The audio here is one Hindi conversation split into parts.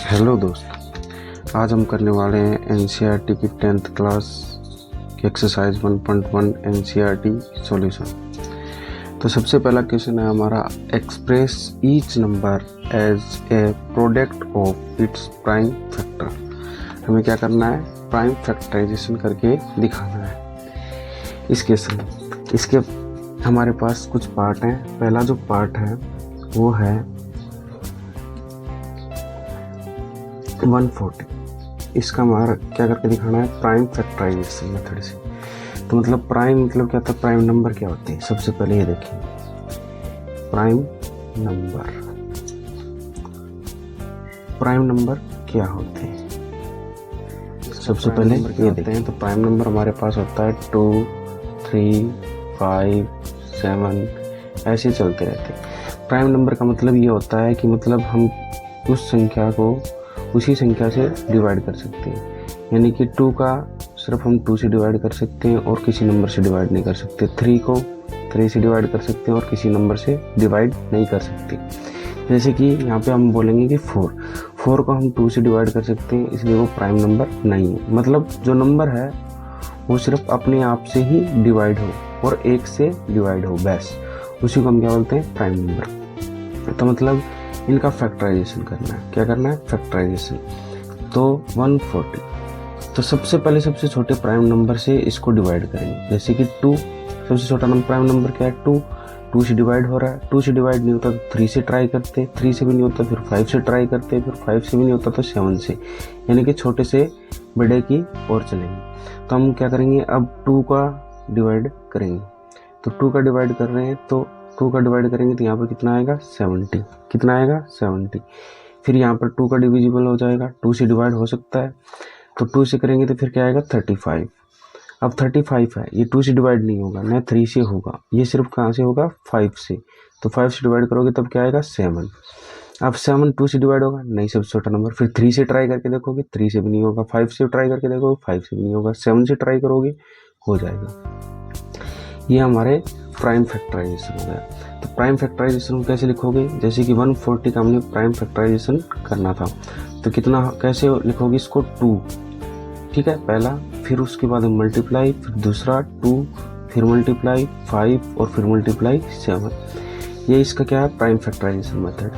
हेलो दोस्त, आज हम करने वाले हैं एनसीईआरटी की 10th क्लास की एक्सरसाइज 1.1 एनसीईआरटी सॉल्यूशन। तो सबसे पहला क्वेश्चन है हमारा, express each number as a product of its prime factor. हमें क्या करना है, प्राइम फैक्टराइजेशन करके दिखाना है इस क्वेश्चन में। इसके हमारे पास कुछ पार्ट हैं। पहला जो पार्ट है वो है 140। इसका हमारा क्या करके दिखाना है, प्राइम फैक्टराइजेशन मेथड से। तो मतलब प्राइम मतलब क्या होता है, प्राइम नंबर क्या होते हैं। सबसे पहले ये देखिए, प्राइम नंबर क्या होते हैं। सबसे पहले ये देखते हैं। तो प्राइम नंबर हमारे पास होता है 2, 3, 5, 7 ऐसे चलते रहते हैं। प्राइम नंबर का मतलब ये होता है कि मतलब हम उस संख्या को उसी संख्या से डिवाइड कर सकते हैं। यानी कि 2 का सिर्फ हम 2 से डिवाइड कर सकते हैं और किसी नंबर से डिवाइड नहीं कर सकते। 3 को 3 से डिवाइड कर सकते हैं और किसी नंबर से डिवाइड नहीं कर सकते। जैसे कि यहाँ पे हम बोलेंगे कि 4 को हम 2 से डिवाइड कर सकते हैं, इसलिए वो प्राइम नंबर नहीं है। मतलब जो नंबर है वो सिर्फ अपने आप से ही डिवाइड हो और 1 से डिवाइड हो, बस उसी को हम क्या बोलते हैं, प्राइम नंबर। तो मतलब इनका फैक्टराइजेशन करना है। क्या करना है, फैक्टराइजेशन। तो 140, तो सबसे पहले सबसे छोटे प्राइम नंबर से इसको डिवाइड करेंगे। जैसे कि 2 सबसे छोटा प्राइम नंबर क्या है, 2 से डिवाइड हो रहा है। 2 से डिवाइड नहीं होता तो 3 से ट्राई करते, 3 से भी नहीं होता फिर 5 से ट्राई करते, फिर 5 से भी नहीं होता तो 7 से, यानी कि छोटे से बड़े की ओर चलेंगे। तो हम क्या करेंगे, अब 2 का डिवाइड करेंगे। तो 2 का डिवाइड कर रहे हैं, तो 2 का डिवाइड करेंगे तो यहाँ पर कितना आएगा, 70। कितना आएगा, 70। फिर यहाँ पर 2 का डिविजिबल हो जाएगा, 2 से डिवाइड हो सकता है, तो 2 से करेंगे तो फिर क्या आएगा, 35। अब 35 है, ये 2 से डिवाइड नहीं होगा, न 3 से होगा, ये सिर्फ कहाँ से होगा, 5 से। तो 5 से डिवाइड करोगे तब क्या आएगा, 7। अब 7 2 से डिवाइड होगा नहीं, सबसे छोटा नंबर। फिर 3 से ट्राई करके देखोगे, 3 से भी नहीं होगा। 5 से ट्राई करके देखोगे, 5 से भी नहीं होगा। 7 से ट्राई करोगे, हो जाएगा। ये हमारे प्राइम फैक्टराइजेशन हो गया। तो प्राइम फैक्टराइजेशन को कैसे लिखोगे, जैसे कि 140 का हमने प्राइम फैक्टराइजेशन करना था, तो कितना कैसे लिखोगे इसको, 2, ठीक है पहला, फिर उसके बाद मल्टीप्लाई, फिर दूसरा 2, फिर मल्टीप्लाई 5 और फिर मल्टीप्लाई 7। ये इसका क्या है, प्राइम फैक्टराइजेशन मेथड।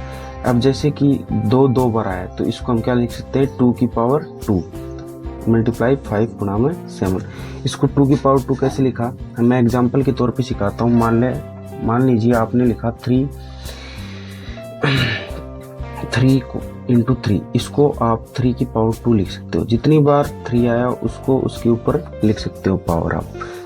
अब जैसे कि 2 बार आया तो इसको हम क्या लिख सकते हैं, 2 की पावर 2 मल्टीप्लाई 5 गुणा में 7। इसको 2 की पावर 2 कैसे लिखा, मैं एग्जाम्पल के तौर पे सिखाता हूँ। मान लीजिए आपने लिखा 3 इंटू 3, इसको आप 3 की पावर 2 लिख सकते हो। जितनी बार 3 आया उसको उसके ऊपर लिख सकते हो पावर आप।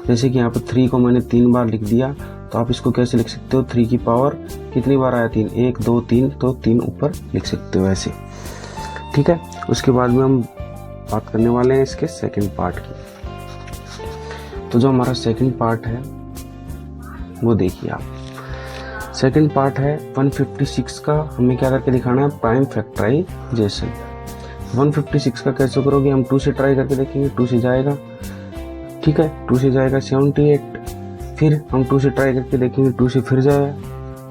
जैसे कि यहाँ पर 3 को मैंने 3 बार लिख दिया, तो आप इसको कैसे लिख सकते हो, 3 की पावर कितनी बार आया, 3, 1 2 3, तो 3 ऊपर लिख सकते हो ऐसे, ठीक है। उसके बाद में हम बात करने वाले हैं इसके सेकंड पार्ट की। तो जो हमारा सेकंड पार्ट है वो देखिए आप, सेकंड पार्ट है 156 का। हमें क्या करके दिखाना है, प्राइम फैक्टराइजेशन। 156 का कैसे करोगे, हम 2 से ट्राई करके देखेंगे, 2 से जाएगा, ठीक है, 2 से जाएगा 78। फिर हम 2 से ट्राई करके देखेंगे, 2 से फिर जाएगा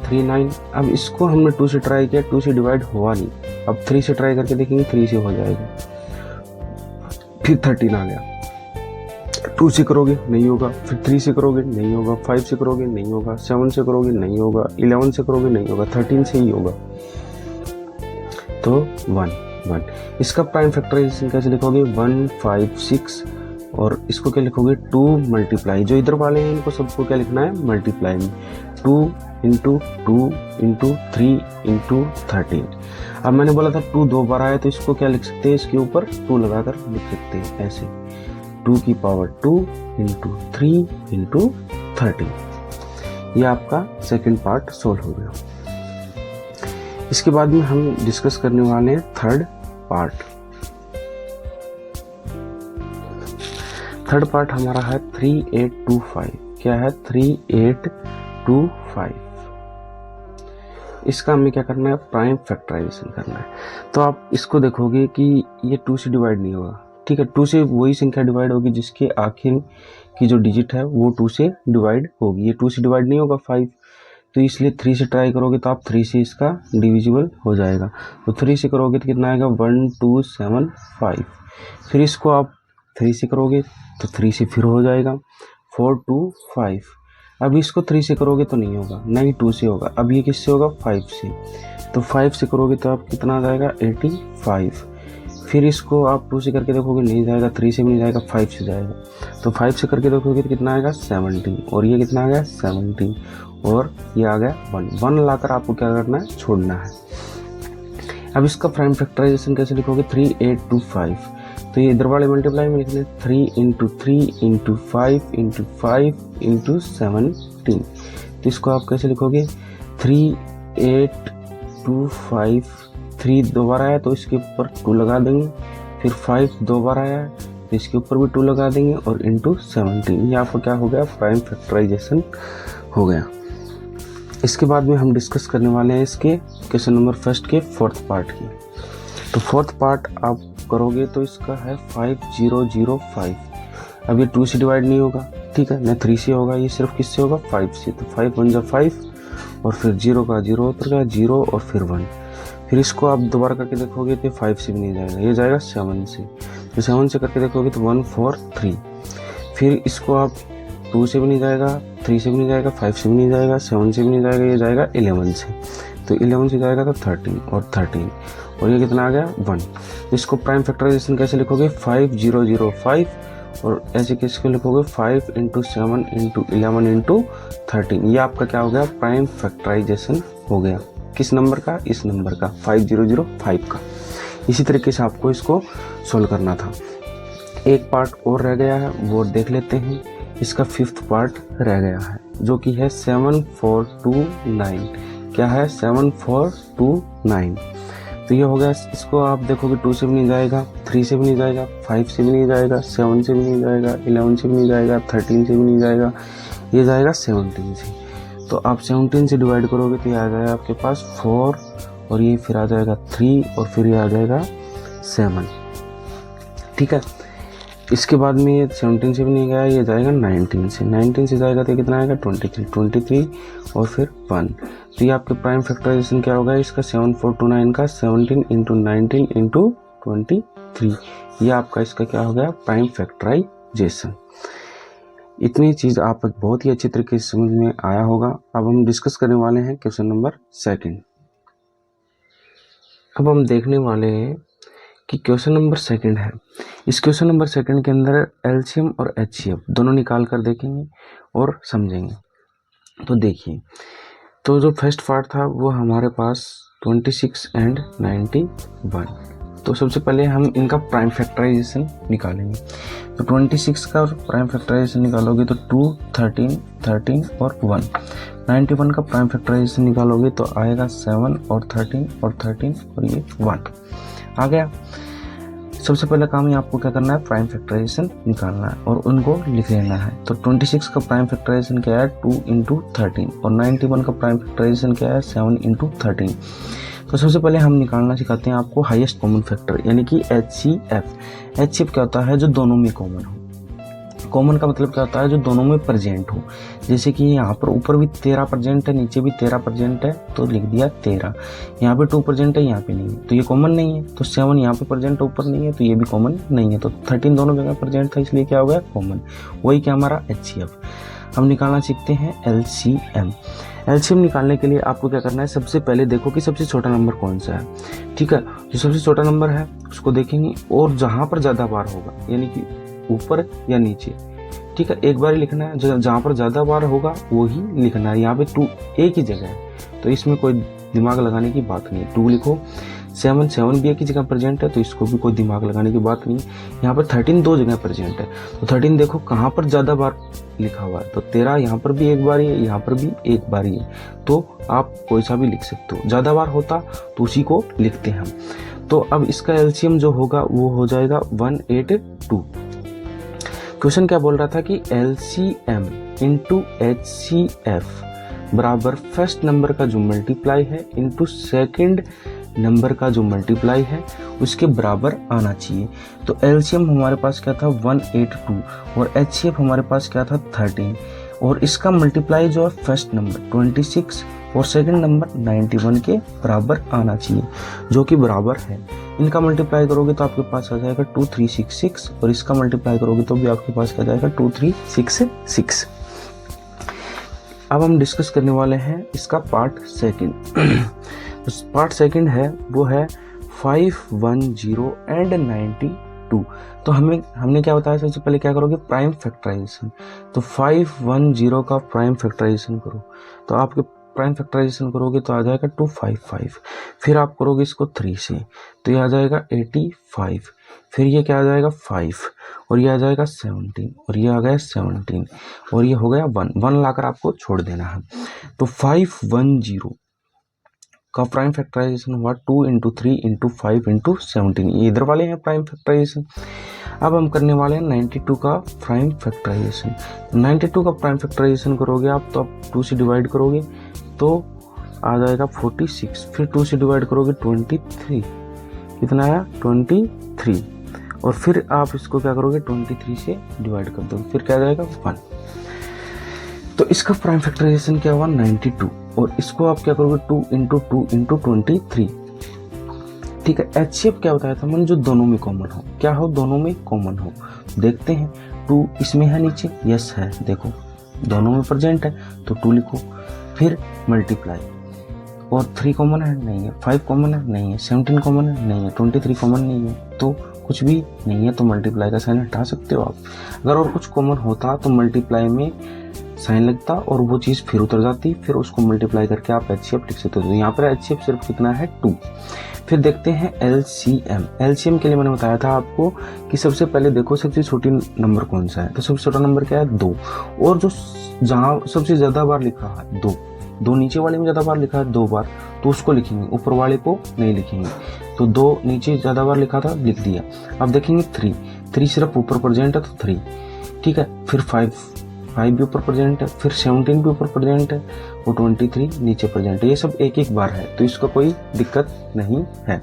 39। अब इसको हमने 2 से ट्राई किया, 2 से डिवाइड हुआ नहीं, अब 3 से ट्राई करके देखेंगे, 3 से हो जाएगा। फिर 13 आ गया, 2 से करोगे नहीं होगा, फिर 3 से करोगे नहीं होगा, 5 से करोगे नहीं होगा, 7 से करोगे नहीं होगा, 11 से करोगे नहीं होगा, 13 से ही होगा। तो 1। इसका प्राइम फैक्टराइजेशन कैसे लिखोगे, 156, और इसको क्या लिखोगे, 2 मल्टीप्लाई, जो इधर वाले हैं इनको सबको क्या लिखना है, मल्टीप्लाई में, 2 इंटू 2 इंटू 3 इंटू 13। अब मैंने बोला था 2 2 बार आया, तो इसको क्या लिख सकते हैं, इसके ऊपर 2 लगाकर लिख सकते हैं ऐसे, 2 की पावर 2 इंटू 3 इंटू 13। ये आपका सेकंड पार्ट सोल्व हो गया। इसके बाद में हम डिस्कस करने वाले हैं थर्ड पार्ट। थर्ड पार्ट हमारा है 3825। क्या है, 3825। इसका हमें क्या करना है, प्राइम फैक्टराइजेशन करना है। तो आप इसको देखोगे कि ये 2 से डिवाइड नहीं होगा, ठीक है। 2 से वही संख्या डिवाइड होगी जिसके आखिर की जो डिजिट है वो 2 से डिवाइड होगी। ये 2 से डिवाइड नहीं होगा 5, तो इसलिए 3 से ट्राई करोगे तो आप 3 से इसका डिविजिबल हो जाएगा। तो 3 से करोगे तो कितना आएगा 1 2 7 5। फिर इसको आप 3 से करोगे तो 3 से फिर हो जाएगा 4 2 5। अब इसको 3 से करोगे तो नहीं होगा, नहीं 2 से होगा। अब ये किससे होगा 5 से, तो 5 से करोगे तो आप कितना आ जाएगा 85। फिर इसको आप 2 से करके देखोगे नहीं जाएगा, 3 से भी नहीं जाएगा, 5 से जाएगा। तो 5 से करके देखोगे तो कितना आएगा 17, और ये कितना आ गया 17, और ये आ गया 1 लाकर आपको क्या करना है, छोड़ना है। अब इसका प्राइम फैक्टराइजेशन कैसे लिखोगे 3 8 2 5। तो ये इधर वाले मल्टीप्लाई में लिखने 3 × 3 × 5 × 5 × 17। तो इसको आप कैसे लिखोगे 3 8 2 5, 3 दो बार आया तो इसके ऊपर 2 लगा देंगे, फिर 5 दो बार आया तो इसके ऊपर भी 2 लगा देंगे, और इंटू 17। ये आपको क्या हो गया, प्राइम फैक्टराइजेशन हो गया। इसके बाद में हम डिस्कस करने वाले हैं इसके क्वेश्चन नंबर फर्स्ट के फोर्थ पार्ट की। तो फोर्थ पार्ट आप करोगे तो इसका है 5005। अब ये 2 से डिवाइड नहीं होगा, ठीक है, न 3 से होगा, ये सिर्फ किससे होगा 5 से। तो 5 1 5, और फिर 0 का 0 उतर गया 0, और फिर 1। फिर इसको आप दोबारा करके देखोगे तो 5 से भी नहीं जाएगा, ये जाएगा 7 से। तो 7 से करके देखोगे तो 1 4 3। फिर इसको आप 2 से भी नहीं जाएगा, 3 से भी नहीं जाएगा, 5 से भी नहीं जाएगा, 7 से भी नहीं जाएगा, ये जाएगा 11 से। तो 11 से जाएगा तो 13, और 13, और ये कितना आ गया 1। इसको प्राइम फैक्टराइजेशन कैसे लिखोगे 5005, और ऐसे किसको लिखोगे 5 × 7 × 11 × 13। ये आपका क्या हो गया, प्राइम फैक्टराइजेशन हो गया। किस नंबर का, इस नंबर का 5005 का। इसी तरीके से आपको इसको सोल्व करना था। एक पार्ट और रह गया है, वो देख लेते हैं। इसका 5th पार्ट रह गया है, जो कि है 7429। क्या है 7429। तो ये हो गया। इसको आप देखोगे 2 से भी नहीं जाएगा, 3 से भी नहीं जाएगा, 5 से भी नहीं जाएगा, 7 से भी नहीं जाएगा, 11 से भी नहीं जाएगा, 13 से भी नहीं जाएगा, ये जाएगा 17 से। तो आप 17 से डिवाइड करोगे तो ये आ जाएगा आपके पास 4, और ये फिर आ जाएगा 3, और फिर ये आ जाएगा 7, ठीक है। इसके बाद में ये 17 से भी नहीं गया, ये जाएगा 19 से। 19 से जाएगा तो कितना आएगा 23, और फिर 1। तो ये आपके प्राइम फैक्टराइजेशन क्या होगा इसका 7429 का 17 × 19 × 23। ये आपका इसका क्या हो गया, प्राइम फैक्टराइजेशन। इतनी चीज़ आप बहुत ही अच्छी तरीके से समझ में आया होगा। अब हम डिस्कस करने वाले हैं क्वेश्चन नंबर 2। अब हम देखने वाले हैं कि क्वेश्चन नंबर 2 है। इस क्वेश्चन नंबर 2 के अंदर एलसीएम और एचसीएफ दोनों निकाल कर देखेंगे और समझेंगे। तो देखिए, तो जो फर्स्ट पार्ट था वो हमारे पास 26 और 91। तो सबसे पहले हम इनका प्राइम फैक्टराइजेशन निकालेंगे। तो 26 का प्राइम फैक्टराइजेशन निकालोगे तो 2 13 13 और 1। 91 का प्राइम फैक्टराइजेशन निकालोगे तो आएगा 7 और 13 और 13 और ये 1 आ गया। सबसे पहला काम ही आपको क्या करना है, प्राइम फैक्टराइजेशन निकालना है और उनको लिख लेना है। तो 26 का प्राइम फैक्टराइजेशन क्या है 2 × 13, और 91 का प्राइम फैक्टराइजेशन क्या है 7 × 13। तो सबसे पहले हम निकालना सिखाते हैं आपको हाईएस्ट कॉमन फैक्टर, यानी कि HCF। HCF क्या होता है, जो दोनों में कॉमन हो। कॉमन का मतलब क्या होता है, जो दोनों में प्रेजेंट हो। जैसे कि यहाँ पर ऊपर भी 13 प्रेजेंट है, नीचे भी 13 प्रेजेंट है, तो लिख दिया 13। यहाँ पे 2 प्रेजेंट है, यहाँ पे नहीं है, तो ये कॉमन नहीं है। तो 7 यहाँ पे प्रेजेंट ऊपर नहीं है, तो ये भी कॉमन नहीं है। तो 13 दोनों जगह प्रेजेंट था, इसलिए क्या हो गया कॉमन। वही क्या हमारा HCF। हम निकालना सीखते हैं LCM। LCM निकालने के लिए आपको क्या करना है, सबसे पहले देखो कि सबसे छोटा नंबर कौन सा है। ठीक है, जो सबसे छोटा नंबर है उसको देखेंगे, और जहाँ पर ज़्यादा बार होगा, यानी कि ऊपर या नीचे, ठीक है, एक बार ही लिखना है। जहाँ पर ज़्यादा बार होगा वो ही लिखना है। यहाँ पे 2 एक ही जगह है, तो इसमें कोई दिमाग लगाने की बात नहीं है। 2 लिखो। 7 भी एक ही जगह प्रेजेंट है, तो इसको भी कोई दिमाग लगाने की बात नहीं है। यहाँ पर 13 2 जगह प्रेजेंट है, तो 13 देखो कहाँ पर ज़्यादा बार लिखा हुआ है। तो 13 यहाँ पर भी एक बार ही है, यहाँ पर भी एक बार ही है, तो आप कोई सा भी लिख सकते हो। ज़्यादा बार होता तो उसी को लिखते हैं हम। तो अब इसका LCM जो होगा वो हो जाएगा 182। क्वेश्चन क्या बोल रहा था कि LCM × HCF बराबर फर्स्ट नंबर का जो मल्टीप्लाई है इंटू सेकेंड नंबर का जो मल्टीप्लाई है उसके बराबर आना चाहिए। तो LCM हमारे पास क्या था 182, और HCF हमारे पास क्या था 13, और इसका मल्टीप्लाई जो है फर्स्ट नंबर 26 और सेकंड नंबर 91 के बराबर आना चाहिए, जो कि बराबर है। इनका मल्टीप्लाई करोगे तो आपके पास आ जाएगा 2366 और इसका मल्टीप्लाई करोगे तो भी आपके पास आ जाएगा 2366। अब हम डिस्कस करने वाले हैं इसका पार्ट सेकंड। पार्ट सेकंड है वो है 510 एंड 92। तो हमने क्या बताया, सबसे पहले क्या करोगे, प्राइम फैक्टराइजेशन। तो 510 का प्राइम फैक्टराइजेशन करो, तो आपके प्राइम फैक्टराइजेशन करोगे तो आ जाएगा 255। फिर आप करोगे इसको 3 से, तो ये आ जाएगा 85। फिर ये क्या आ जाएगा 5 और ये आ जाएगा 17 और ये आ गया 17 और ये हो गया 1 लाकर आपको छोड़ देना है। तो 510 का प्राइम फैक्टराइजेशन हुआ 2 × 3 × 5 × 17। ये इधर वाले हैं प्राइम फैक्टराइजेशन। अब हम करने वाले हैं 92 का प्राइम फैक्टराइजेशन। 92 का प्राइम फैक्टराइजेशन करोगे आप, तो आप 2 से डिवाइड करोगे तो आ जाएगा 46। फिर 2 से डिवाइड करोगे 23, कितना आया 23। और फिर आप इसको क्या करोगे 23 से डिवाइड कर दो, फिर क्या आ जाएगा 1। तो इसका प्राइम फैक्टराइजेशन क्या हुआ 92 और इसको आप क्या करोगे 2 × 2 × 23। ठीक है। एचसीएफ क्या बताया था मैंने, जो दोनों में कॉमन हो। क्या हो, दोनों में कॉमन हो। देखते हैं 2 इसमें है नीचे, यस है, देखो दोनों में प्रेजेंट है तो 2 लिखो। फिर मल्टीप्लाई, और 3 कॉमन है, नहीं है। 5 कॉमन है, नहीं है। 17 कॉमन है, नहीं है। 23 कॉमन नहीं है, तो कुछ भी नहीं है, तो मल्टीप्लाई का साइन हटा सकते हो आप। अगर और कुछ कॉमन होता तो मल्टीप्लाई में साइन लगता और वो चीज़ फिर उतर जाती, फिर उसको मल्टीप्लाई करके आप एचसीएफ लिख सकते हो। तो यहाँ पर एचसीएफ सिर्फ कितना है 2। फिर देखते हैं एलसीएम। एलसीएम के लिए मैंने बताया था आपको कि सबसे पहले देखो सबसे छोटी नंबर कौन सा है, तो सबसे छोटा नंबर क्या है 2। और जो जहाँ सबसे ज़्यादा बार लिखा है 2 नीचे वाले में ज़्यादा बार लिखा है 2 बार, तो उसको लिखेंगे, ऊपर वाले को नहीं लिखेंगे। तो 2 नीचे ज़्यादा बार लिखा था, लिख दिया। अब देखेंगे 3 सिर्फ ऊपर प्रेजेंट है तो 3, ठीक है। फिर 5 भी ऊपर प्रेजेंट है, फिर 17 भी ऊपर प्रेजेंट है और 23 नीचे प्रेजेंट है। ये सब एक बार है, तो इसका कोई दिक्कत नहीं है,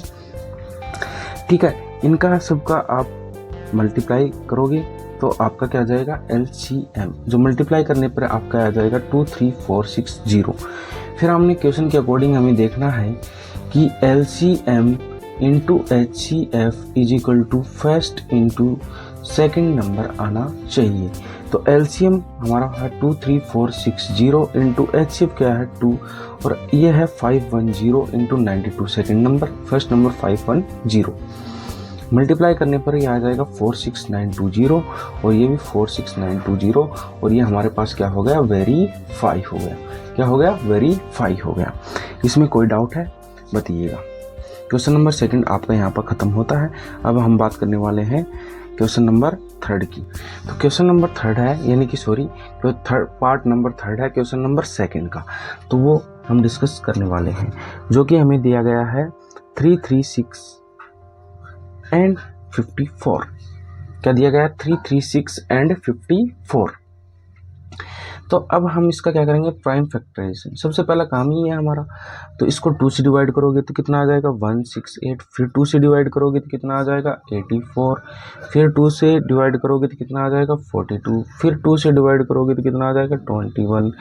ठीक है। इनका सबका आप मल्टीप्लाई करोगे तो आपका क्या आ जाएगा LCM, जो मल्टीप्लाई करने पर आपका आ जाएगा 23460। फिर हमने क्वेश्चन के अकॉर्डिंग हमें देखना है कि LCM × HCF = first × second number आना चाहिए। तो LCM हमारा है 23460 × HCF क्या है 2 और ये है 510 × 92, second number, first number 510। Multiply करने पर ये आ जाएगा 46920 और ये भी 46920 और ये हमारे पास क्या हो गया, वेरीफाई हो गया। क्या हो गया, वेरीफाई हो गया। इसमें कोई डाउट है बताइएगा। क्वेश्चन नंबर सेकंड आपका यहाँ पर ख़त्म होता है। अब हम बात करने वाले हैं क्वेश्चन नंबर थर्ड की। तो क्वेश्चन नंबर थर्ड है, यानी कि सॉरी, पार्ट नंबर थर्ड है क्वेश्चन नंबर सेकंड का, तो वो हम डिस्कस करने वाले हैं, जो कि हमें दिया गया है 336 एंड 54। क्या दिया गया है 336 एंड 54। तो अब हम इसका क्या करेंगे, प्राइम फैक्टराइजेशन। सबसे पहला काम ही है हमारा, तो इसको 2 से डिवाइड करोगे तो कितना आ जाएगा 168। फिर 2 से डिवाइड करोगे तो कितना आ जाएगा 84। फिर 2 से डिवाइड करोगे तो कितना आ जाएगा 42। फिर 2 से डिवाइड करोगे तो कितना आ जाएगा 21।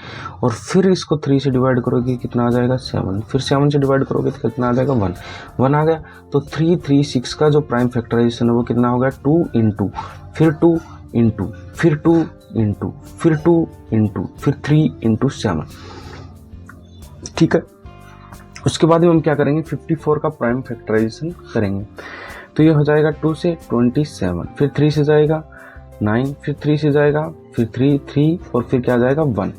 और फिर इसको 3 से डिवाइड करोगे कितना आ जाएगा 7। फिर 7 से डिवाइड करोगे तो कितना आ जाएगा 1 आ गया। तो 336 का जो प्राइम फैक्टराइजेशन है वो कितना हो गया 2 × फिर 2 × फिर 2 × फिर 2 × फिर 3 × 7, ठीक है। उसके बाद में हम क्या करेंगे 54 का प्राइम फैक्टराइजेशन करेंगे। तो ये हो जाएगा 2 से 27, फिर 3 से जाएगा 9, फिर 3 से जाएगा, फिर 3 और फिर क्या जाएगा 1।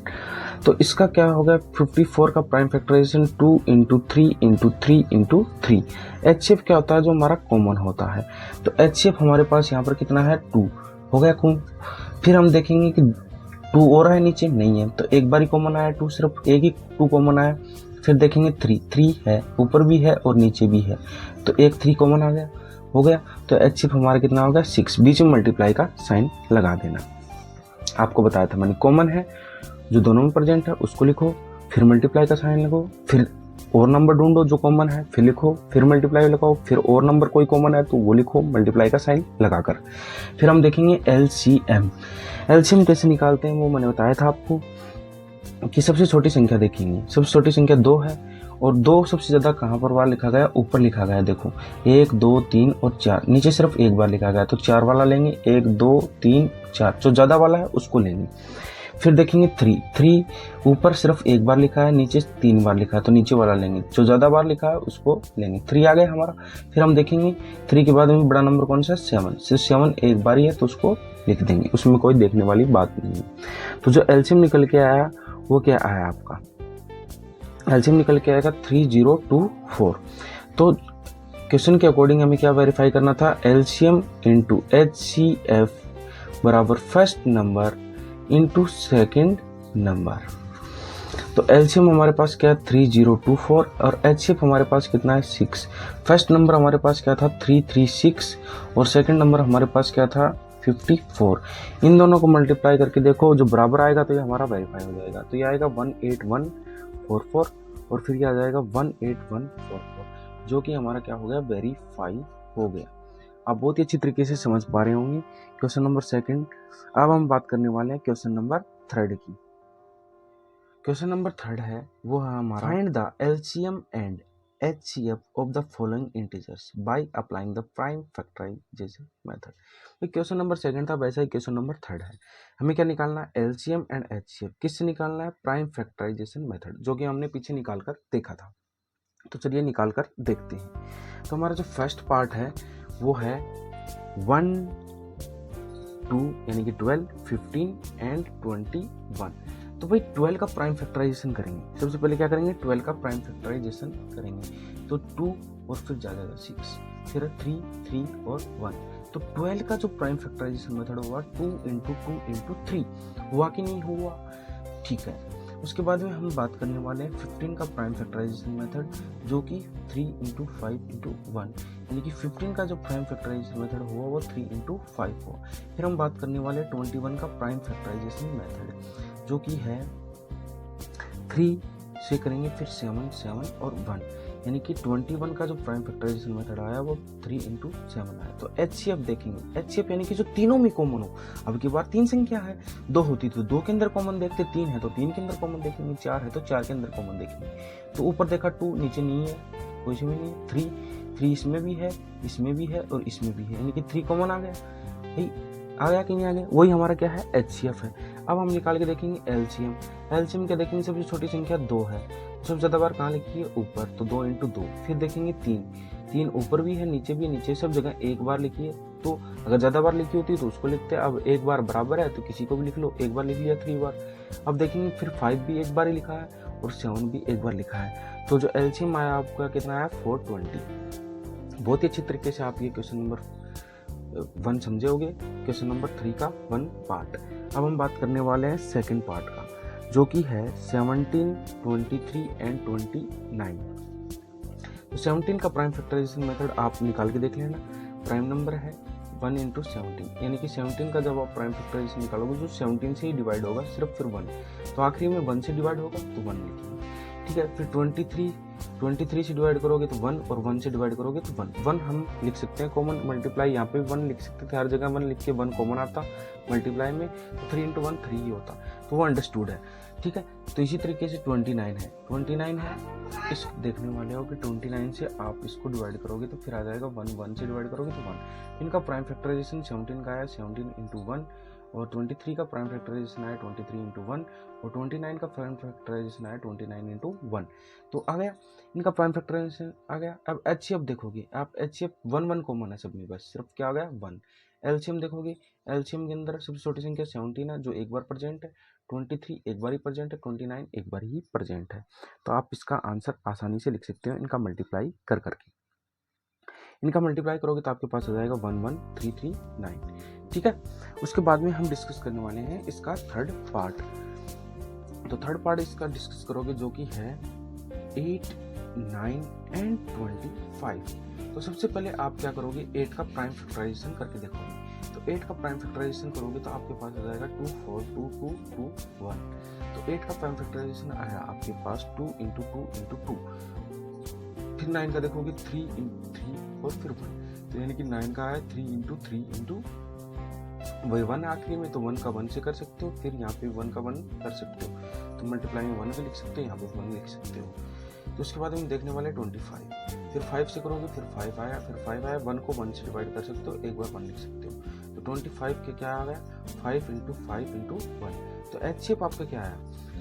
तो इसका क्या हो गया 54 का प्राइम फैक्टराइजेशन 2 × 3 × 3 × 3। HCF क्या होता है, जो हमारा कॉमन होता है। तो HCF हमारे पास यहाँ पर कितना है 2 हो गया कॉमन। फिर हम देखेंगे कि 2 और है नीचे, नहीं है, तो एक बार ही कॉमन आया 2, सिर्फ एक ही 2 कॉमन आया। फिर देखेंगे 3 है, ऊपर भी है और नीचे भी है, तो एक 3 कॉमन आ गया, हो गया। तो HCF हमारा कितना हो गया 6। बीच में मल्टीप्लाई का साइन लगा देना। आपको बताया था मैंने, कॉमन है जो दोनों में प्रेजेंट है उसको लिखो, फिर मल्टीप्लाई का साइन लगो, फिर और नंबर ढूंढो जो कॉमन है, फिर लिखो, फिर मल्टीप्लाई लगाओ, फिर और नंबर कोई कॉमन है तो वो लिखो मल्टीप्लाई का साइन लगाकर। फिर हम देखेंगे एलसीएम। एलसीएम कैसे निकालते हैं वो मैंने बताया था आपको कि सबसे छोटी संख्या देखेंगे, सबसे छोटी संख्या 2 है और 2 सबसे ज्यादा कहाँ पर बार लिखा गया, ऊपर लिखा गया, देखो 1 2 3 और 4, नीचे सिर्फ एक बार लिखा गया तो 4 वाला लेंगे, 1 2 3 4, जो ज्यादा वाला है उसको लेंगे। फिर देखेंगे 3 ऊपर सिर्फ एक बार लिखा है, नीचे 3 बार लिखा है तो नीचे वाला लेंगे, जो ज्यादा बार लिखा है उसको लेंगे। 3 आ गया हमारा। फिर हम देखेंगे 3 के बाद में बड़ा नंबर कौन सा है, 7, सिर्फ 7 एक बार ही है तो उसको लिख देंगे, उसमें कोई देखने वाली बात नहीं है। तो जो एलसीएम निकल के आया वो क्या आया आपका, एलसीएम निकल के आएगा 3024। तो क्वेश्चन के अकॉर्डिंग हमें क्या वेरीफाई करना था, एलसीएम इंटू एचसीएफ बराबर first number into second number. तो एलसीएम हमारे पास क्या है 3024 और एचसीएफ हमारे पास कितना है 6। फर्स्ट नंबर हमारे पास क्या था 336 और सेकेंड नंबर हमारे पास क्या था 54। इन दोनों को मल्टीप्लाई करके देखो, जो बराबर आएगा तो ये हमारा वेरीफाई हो जाएगा। तो ये आएगा 18144 और फिर ये आ जाएगा 18144, जो कि हमारा क्या हो गया, वेरीफाई हो गया। आप बहुत ही अच्छी तरीके से समझ पा रहे होंगे क्वेश्चन नंबर सेकंड। अब हम बात करने वाले हैं क्वेश्चन नंबर थर्ड की। क्वेश्चन नंबर थर्ड है वो है हमारा find the LCM and HCF of the following integers by applying the prime factorisation method. Question number second था, वैसा ही क्वेश्चन नंबर थर्ड है। हमें क्या निकालना है, एलसीएम एंड एचसीएफ किससे निकालना है, प्राइम फैक्टराइजेशन मेथड, जो कि हमने पीछे निकाल कर देखा था। तो चलिए निकाल कर देखते हैं। तो हमारा जो फर्स्ट पार्ट है वो है 1 2 यानी कि 12 15 एंड 21। तो भाई 12 का प्राइम फैक्टराइजेशन करेंगे। सबसे पहले क्या करेंगे, 12 का प्राइम फैक्टराइजेशन करेंगे। तो 2 और फिर जाएगा 6, फिर 3 3 और 1। तो 12 का जो प्राइम फैक्टराइजेशन मेथड हुआ 2 इंटू 2 इंटू 3 हुआ कि नहीं हुआ, ठीक है। उसके बाद में हम बात करने वाले हैं 15 का प्राइम फैक्टराइजेशन मेथड, जो कि 3 इंटू 5 इंटू 1, यानी कि 15 का जो प्राइम फैक्टराइजेशन मेथड हुआ वो 3 इंटू 5 हुआ। फिर हम बात करने वाले 21 का प्राइम फैक्टराइजेशन मेथड, जो कि है 3 से करेंगे, फिर 7 7 और 1, यानी कि 21 का जो प्राइम फैक्टराइजेशन मेथड आया वो 3 इंटू 7 आया। तो एचसीएफ देखेंगे, एचसीएफ यानी कि जो तीनों में कॉमन हो। अब की बार 3 संख्या है, 2 होती तो 2 के अंदर कॉमन देखते, 3 है तो 3 के अंदर कॉमन देखेंगे, 4 है तो 4 के अंदर कॉमन देखेंगे। तो ऊपर देखा 2, नीचे नहीं है, कोई इसमें नहीं है। 3 इसमें भी है, इसमें भी है और इसमें भी है, यानी कि 3 कॉमन आ गया। भाई आ गया कि नहीं आ गया, वही हमारा क्या है, एचसीएफ है। अब हम निकाल के देखेंगे एलसीएम। एलसीएम क्या देखेंगे, सबसे छोटी संख्या 2 है, सबसे ज्यादा बार कहाँ लिखी है, ऊपर, तो 2 इंटू 2। फिर देखेंगे 3 ऊपर भी है, नीचे भी है, नीचे सब जगह एक बार लिखी है। तो अगर ज्यादा बार लिखी होती तो उसको लिखते हैं, अब एक बार बराबर है तो किसी को भी लिख लो, एक बार लिख लिया 3 बार। अब देखेंगे फिर 5 भी एक बार ही लिखा है और 7 भी एक बार लिखा है। तो जो एलसीएम आया आपका कितना आया, 420। बहुत ही अच्छी तरीके से आप ये क्वेश्चन नंबर 1 समझे होगे। क्वेश्चन नंबर 3 का 1 पार्ट। अब हम बात करने वाले हैं सेकंड पार्ट का, जो कि है 17 23 एंड 29। तो 17 का प्राइम फैक्टराइजेशन मेथड आप निकाल के देख लेना। प्राइम नंबर है 1 इंटू 17, यानी कि 17 का जब आप प्राइम फैक्टराइजेशन निकालोगे तो 17 से ही डिवाइड होगा, सिर्फ फिर 1, तो आखिरी में 1 से डिवाइड होगा तो 1 लिखेंगे, ठीक है। फिर 23 से डिवाइड करोगे तो 1 और 1 से डिवाइड करोगे तो 1 हम लिख सकते हैं कॉमन, मल्टीप्लाई यहाँ पे 1 लिख सकते थे, हर जगह 1 लिख के 1 कॉमन आता मल्टीप्लाई में, तो 3 इंटू 1 3 ही होता, तो वो अंडरस्टूड है, ठीक है। तो इसी तरीके से 29 है, इस देखने वाले हो कि 29 से आप इसको डिवाइड करोगे तो फिर आ जाएगा 1 से डिवाइड करोगे तो 1। इनका प्राइम फैक्टराइजेशन 17 का आया 17 इंटू 1 और 23 का प्राइम फैक्टराइजेशन आया 23 इंटू 1 और 29 का प्राइम फैक्टराइजेशन आया 29 इंटू 1। तो आ गया इनका प्राइम फैक्टराइजेशन आ गया। अब एचसीएफ देखोगे आप, एचसीएफ 1 कॉमन है सब में, बस सिर्फ क्या आ गया 1। एलसीएम देखोगे, एलसीएम के अंदर सबसे छोटी संख्या 17 है जो एक बार प्रेजेंट है, 23 एक बार ही प्रेजेंट है, 29 एक बार ही प्रेजेंट है। तो आप इसका आंसर आसानी से लिख सकते हो इनका मल्टीप्लाई कर करके। इनका मल्टीप्लाई करोगे तो आपके पास आ जाएगा 11339, ठीक है। उसके बाद में हम डिस्कस करने वाले हैं इसका थर्ड पार्ट। तो थर्ड पार्ट इसका डिस्कस करोगे जो कि है 8 9 एंड 25। तो सबसे पहले आप क्या करोगे, 8 का प्राइम फैक्टराइजेशन करके देखोगे। तो 8 का प्राइम फैक्टराइजेशन करोगे तो आपके पास आ जाएगा 2 4 2 2 2 1। तो 8 का प्राइम फैक्टराइजेशन आया आपके पास 2 इंटू 2 इंटू 2, फिर 9 का देखोगे 3 इंटू 3 और फिर 1, तो यानी कि 9 का है 3 इंटू 3 इंटू वही 1 आखिरी में, तो 1 का 1 से कर सकते हो, फिर यहाँ पे 1 का 1 कर सकते हो, तो मल्टीप्लाई में 1 भी लिख सकते हो, यहाँ पे 1 लिख सकते हो। तो उसके बाद हम देखने वाले 25, फिर 5 से करोगे, फिर 5 आया, फिर 5 आया, 1 को 1 से डिवाइड कर सकते हो, एक बार 1 लिख सकते हो, तो 25 के क्या आ गया 5 इंटू 5 इंटू 1। तो HCF आपका क्या आया,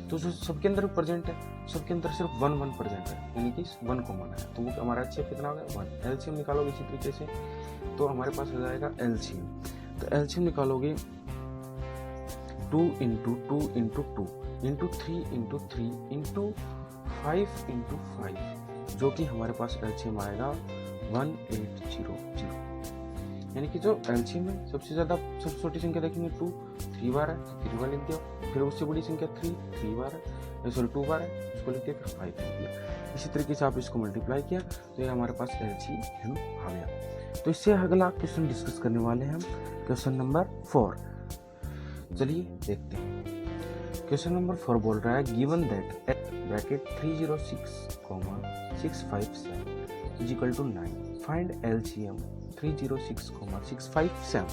तो जो सबके अंदर प्रेजेंट है, सबके अंदर सिर्फ 1 प्रेजेंट है, यानी कि 1 कॉमन है, तो वो हमारा HCF कितना हो गया 1। LCM निकालोगे इसी तरीके से, तो हमारे पास हो जाएगा LCM, तो LCM निकालोगे 2 into 2 into 2 into 3 into 3 into 5 into 5, जो कि हमारे पास LCM आएगा 1800, यानी कि जो LCM है सबसे ज़्यादा सबसे छोटी संख्या देखेंगे 2, 3 बार है तो 3 बार लिख दिया, फिर उससे बड़ी संख्या 3 बार है, सॉरी 2 बार है उसको लिख दिया, फिर 5 लिख दिया। इसी तरीके से आप इसको मल्टीप्लाई किया तो ये हमारे पास LCM आ गया। तो इससे अगला क्वेश्चन डिस्कस करने वाले हैं हम, क्वेश्चन नंबर 4। चलिए देखते हैं। क्वेश्चन नंबर 4 बोल रहा है given that bracket 306, 657 is equal to 9, find LCM 306, 657।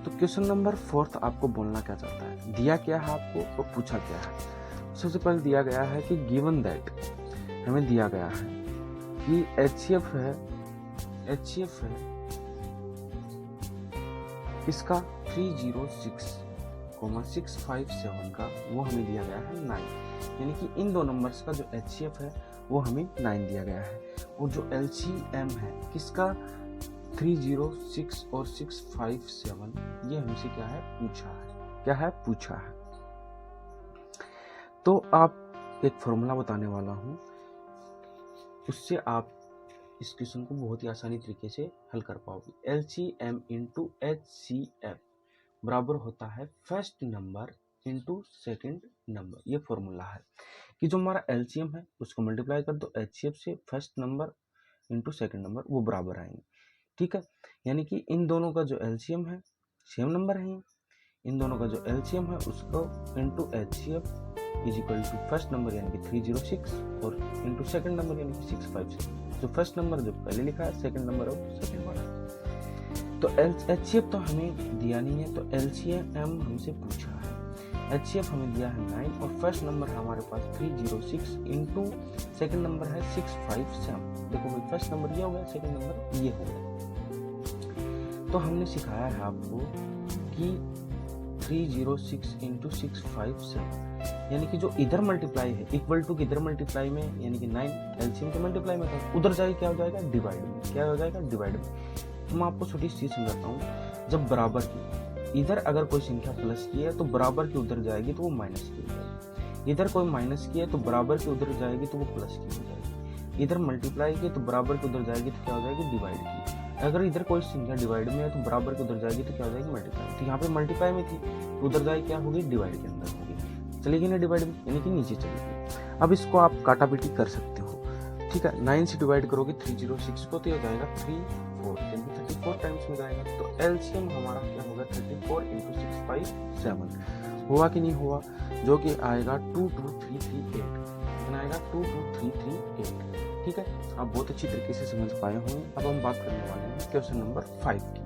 तो क्वेश्चन नंबर 4 आपको बोलना क्या चाहता है, दिया क्या है आपको और पूछा क्या है। सबसे पहले दिया गया है कि गिवन दैट, हमें दिया गया है कि HCF है इसका 306, 657 का, वो हमें दिया गया है 9, यानी कि इन दो नंबर्स का जो HCF है वो हमें 9 दिया गया है, और जो LCM है किसका 306 और 657, ये हमसे क्या है पूछा है। तो आप एक फॉर्मूला बताने वाला हूँ, उससे आप इस क्वेश्चन को बहुत ही आसानी तरीके से हल कर पाओगे। LCM इंटू HCF बराबर होता है first number into second number. ये फॉर्मूला है कि जो हमारा LCM है उसको मल्टीप्लाई कर दो HCF से, first number into second number वो बराबर आएंगे, ठीक है। यानी कि इन दोनों का जो LCM है सेम नंबर है, इन दोनों का जो LCM है उसको into HCF is equal to first number यानी कि 306 और इंटू सेकेंड नंबर यानी कि 657। जो फर्स्ट नंबर जो पहले लिखा है, सेकेंड नंबर और सेकेंड वाला। तो HCF तो हमें दिया नहीं है, तो LCM हमसे पूछा है। HCF हमें दिया है 9 और फर्स्ट नंबर है हमारे पास 306 इंटू सेकेंड नंबर है 657। देखो भाई फर्स्ट नंबर ये हो गया, सेकेंड नंबर ये हो गया। तो हमने सिखाया है आपको कि 306 इंटू 657, यानी कि जो इधर मल्टीप्लाई है इक्वल टू इधर मल्टीप्लाई में, यानी कि 9 LCM के मल्टीप्लाई में था, उधर जाए क्या हो जाएगा डिवाइड में, क्या हो जाएगा डिवाइड में। तो मैं आपको छोटी चीज समझाता हूँ, जब बराबर की इधर अगर कोई संख्या प्लस की है तो बराबर की उधर जाएगी तो वो माइनस की हो जाएगी, इधर कोई माइनस की है तो बराबर की उधर जाएगी तो वो प्लस की हो जाएगी, इधर मल्टीप्लाई की तो बराबर की उधर जाएगी तो क्या हो जाएगी डिवाइड की। अगर इधर कोई संख्या डिवाइड में है तो बराबर की उधर जाएगी तो क्या हो जाएगी मल्टीप्लाई। तो यहाँ पे मल्टीप्लाई में थी तो उधर जाएगी क्या होगी डिवाइड के अंदर होगी, चलेगी ना डिवाइड में, यानी कि नीचे चलेगी। अब इसको आप काटा पीटी कर सकते हो, ठीक है। 9 से डिवाइड करोगे 306 को तो ये जाएगा 34, यानी 34 टाइम्स में जाएगा। तो LCM हमारा क्या होगा 34 इंटू 657 हुआ कि नहीं हुआ, जो कि आएगा 22338, कितना आएगा 22338, ठीक है। आप बहुत अच्छी तरीके से समझ पाए होंगे। अब हम बात करने वाले हैं क्वेश्चन नंबर 5 की।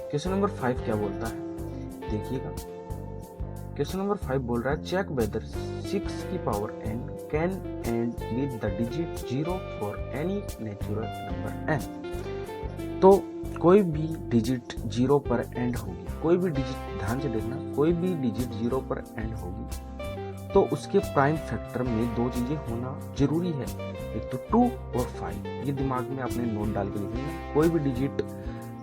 क्वेश्चन नंबर 5 क्या बोलता है देखिएगा। क्वेश्चन नंबर 5 बोल रहा है चेक वेदर 6 की power n can and with the digit 0 for any natural number n। तो कोई भी डिजिट 0 पर एंड होगी, कोई भी डिजिट, ध्यान से देखना, कोई भी डिजिट 0 पर एंड होगी तो उसके प्राइम फैक्टर में दो चीजें होना जरूरी है, एक तो 2 और 5। ये दिमाग में आपने नोट डाल के लिखना। कोई भी डिजिट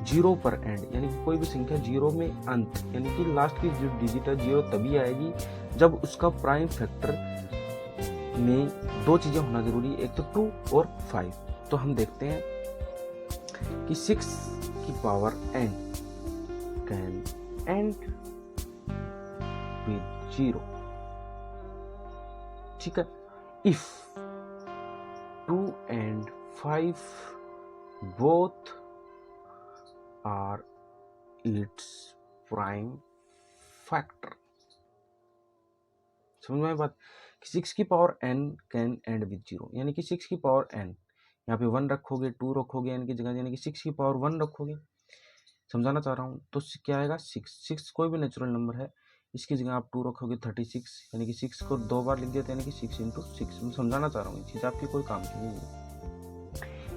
0 पर एंड, यानी कि कोई भी संख्या 0 में अंत, यानी कि लास्ट की जो डिजिट है 0 तभी आएगी जब उसका प्राइम फैक्टर में दो चीजें होना जरूरी है, एक तो 2 और 5। तो हम देखते हैं कि 6 की power n can and with 0, ठीक है, if 2 and 5 both are its prime factor। समझ में बात कि 6 की power n can and with 0, यानी कि 6 की पावर n, यहाँ पे 1 रखोगे, 2 रखोगे n की जगह, यानी कि 6 की पावर 1 रखोगे, समझाना चाह रहा हूँ। तो क्या आएगा 6 कोई भी नेचुरल नंबर है, इसकी जगह आप 2 रखोगे 36, यानी कि 6 को 2 बार लिख देते, यानी कि 6 × 6। मैं समझाना चाह रहा हूँ, ये चीज़ आपकी कोई काम की नहीं है।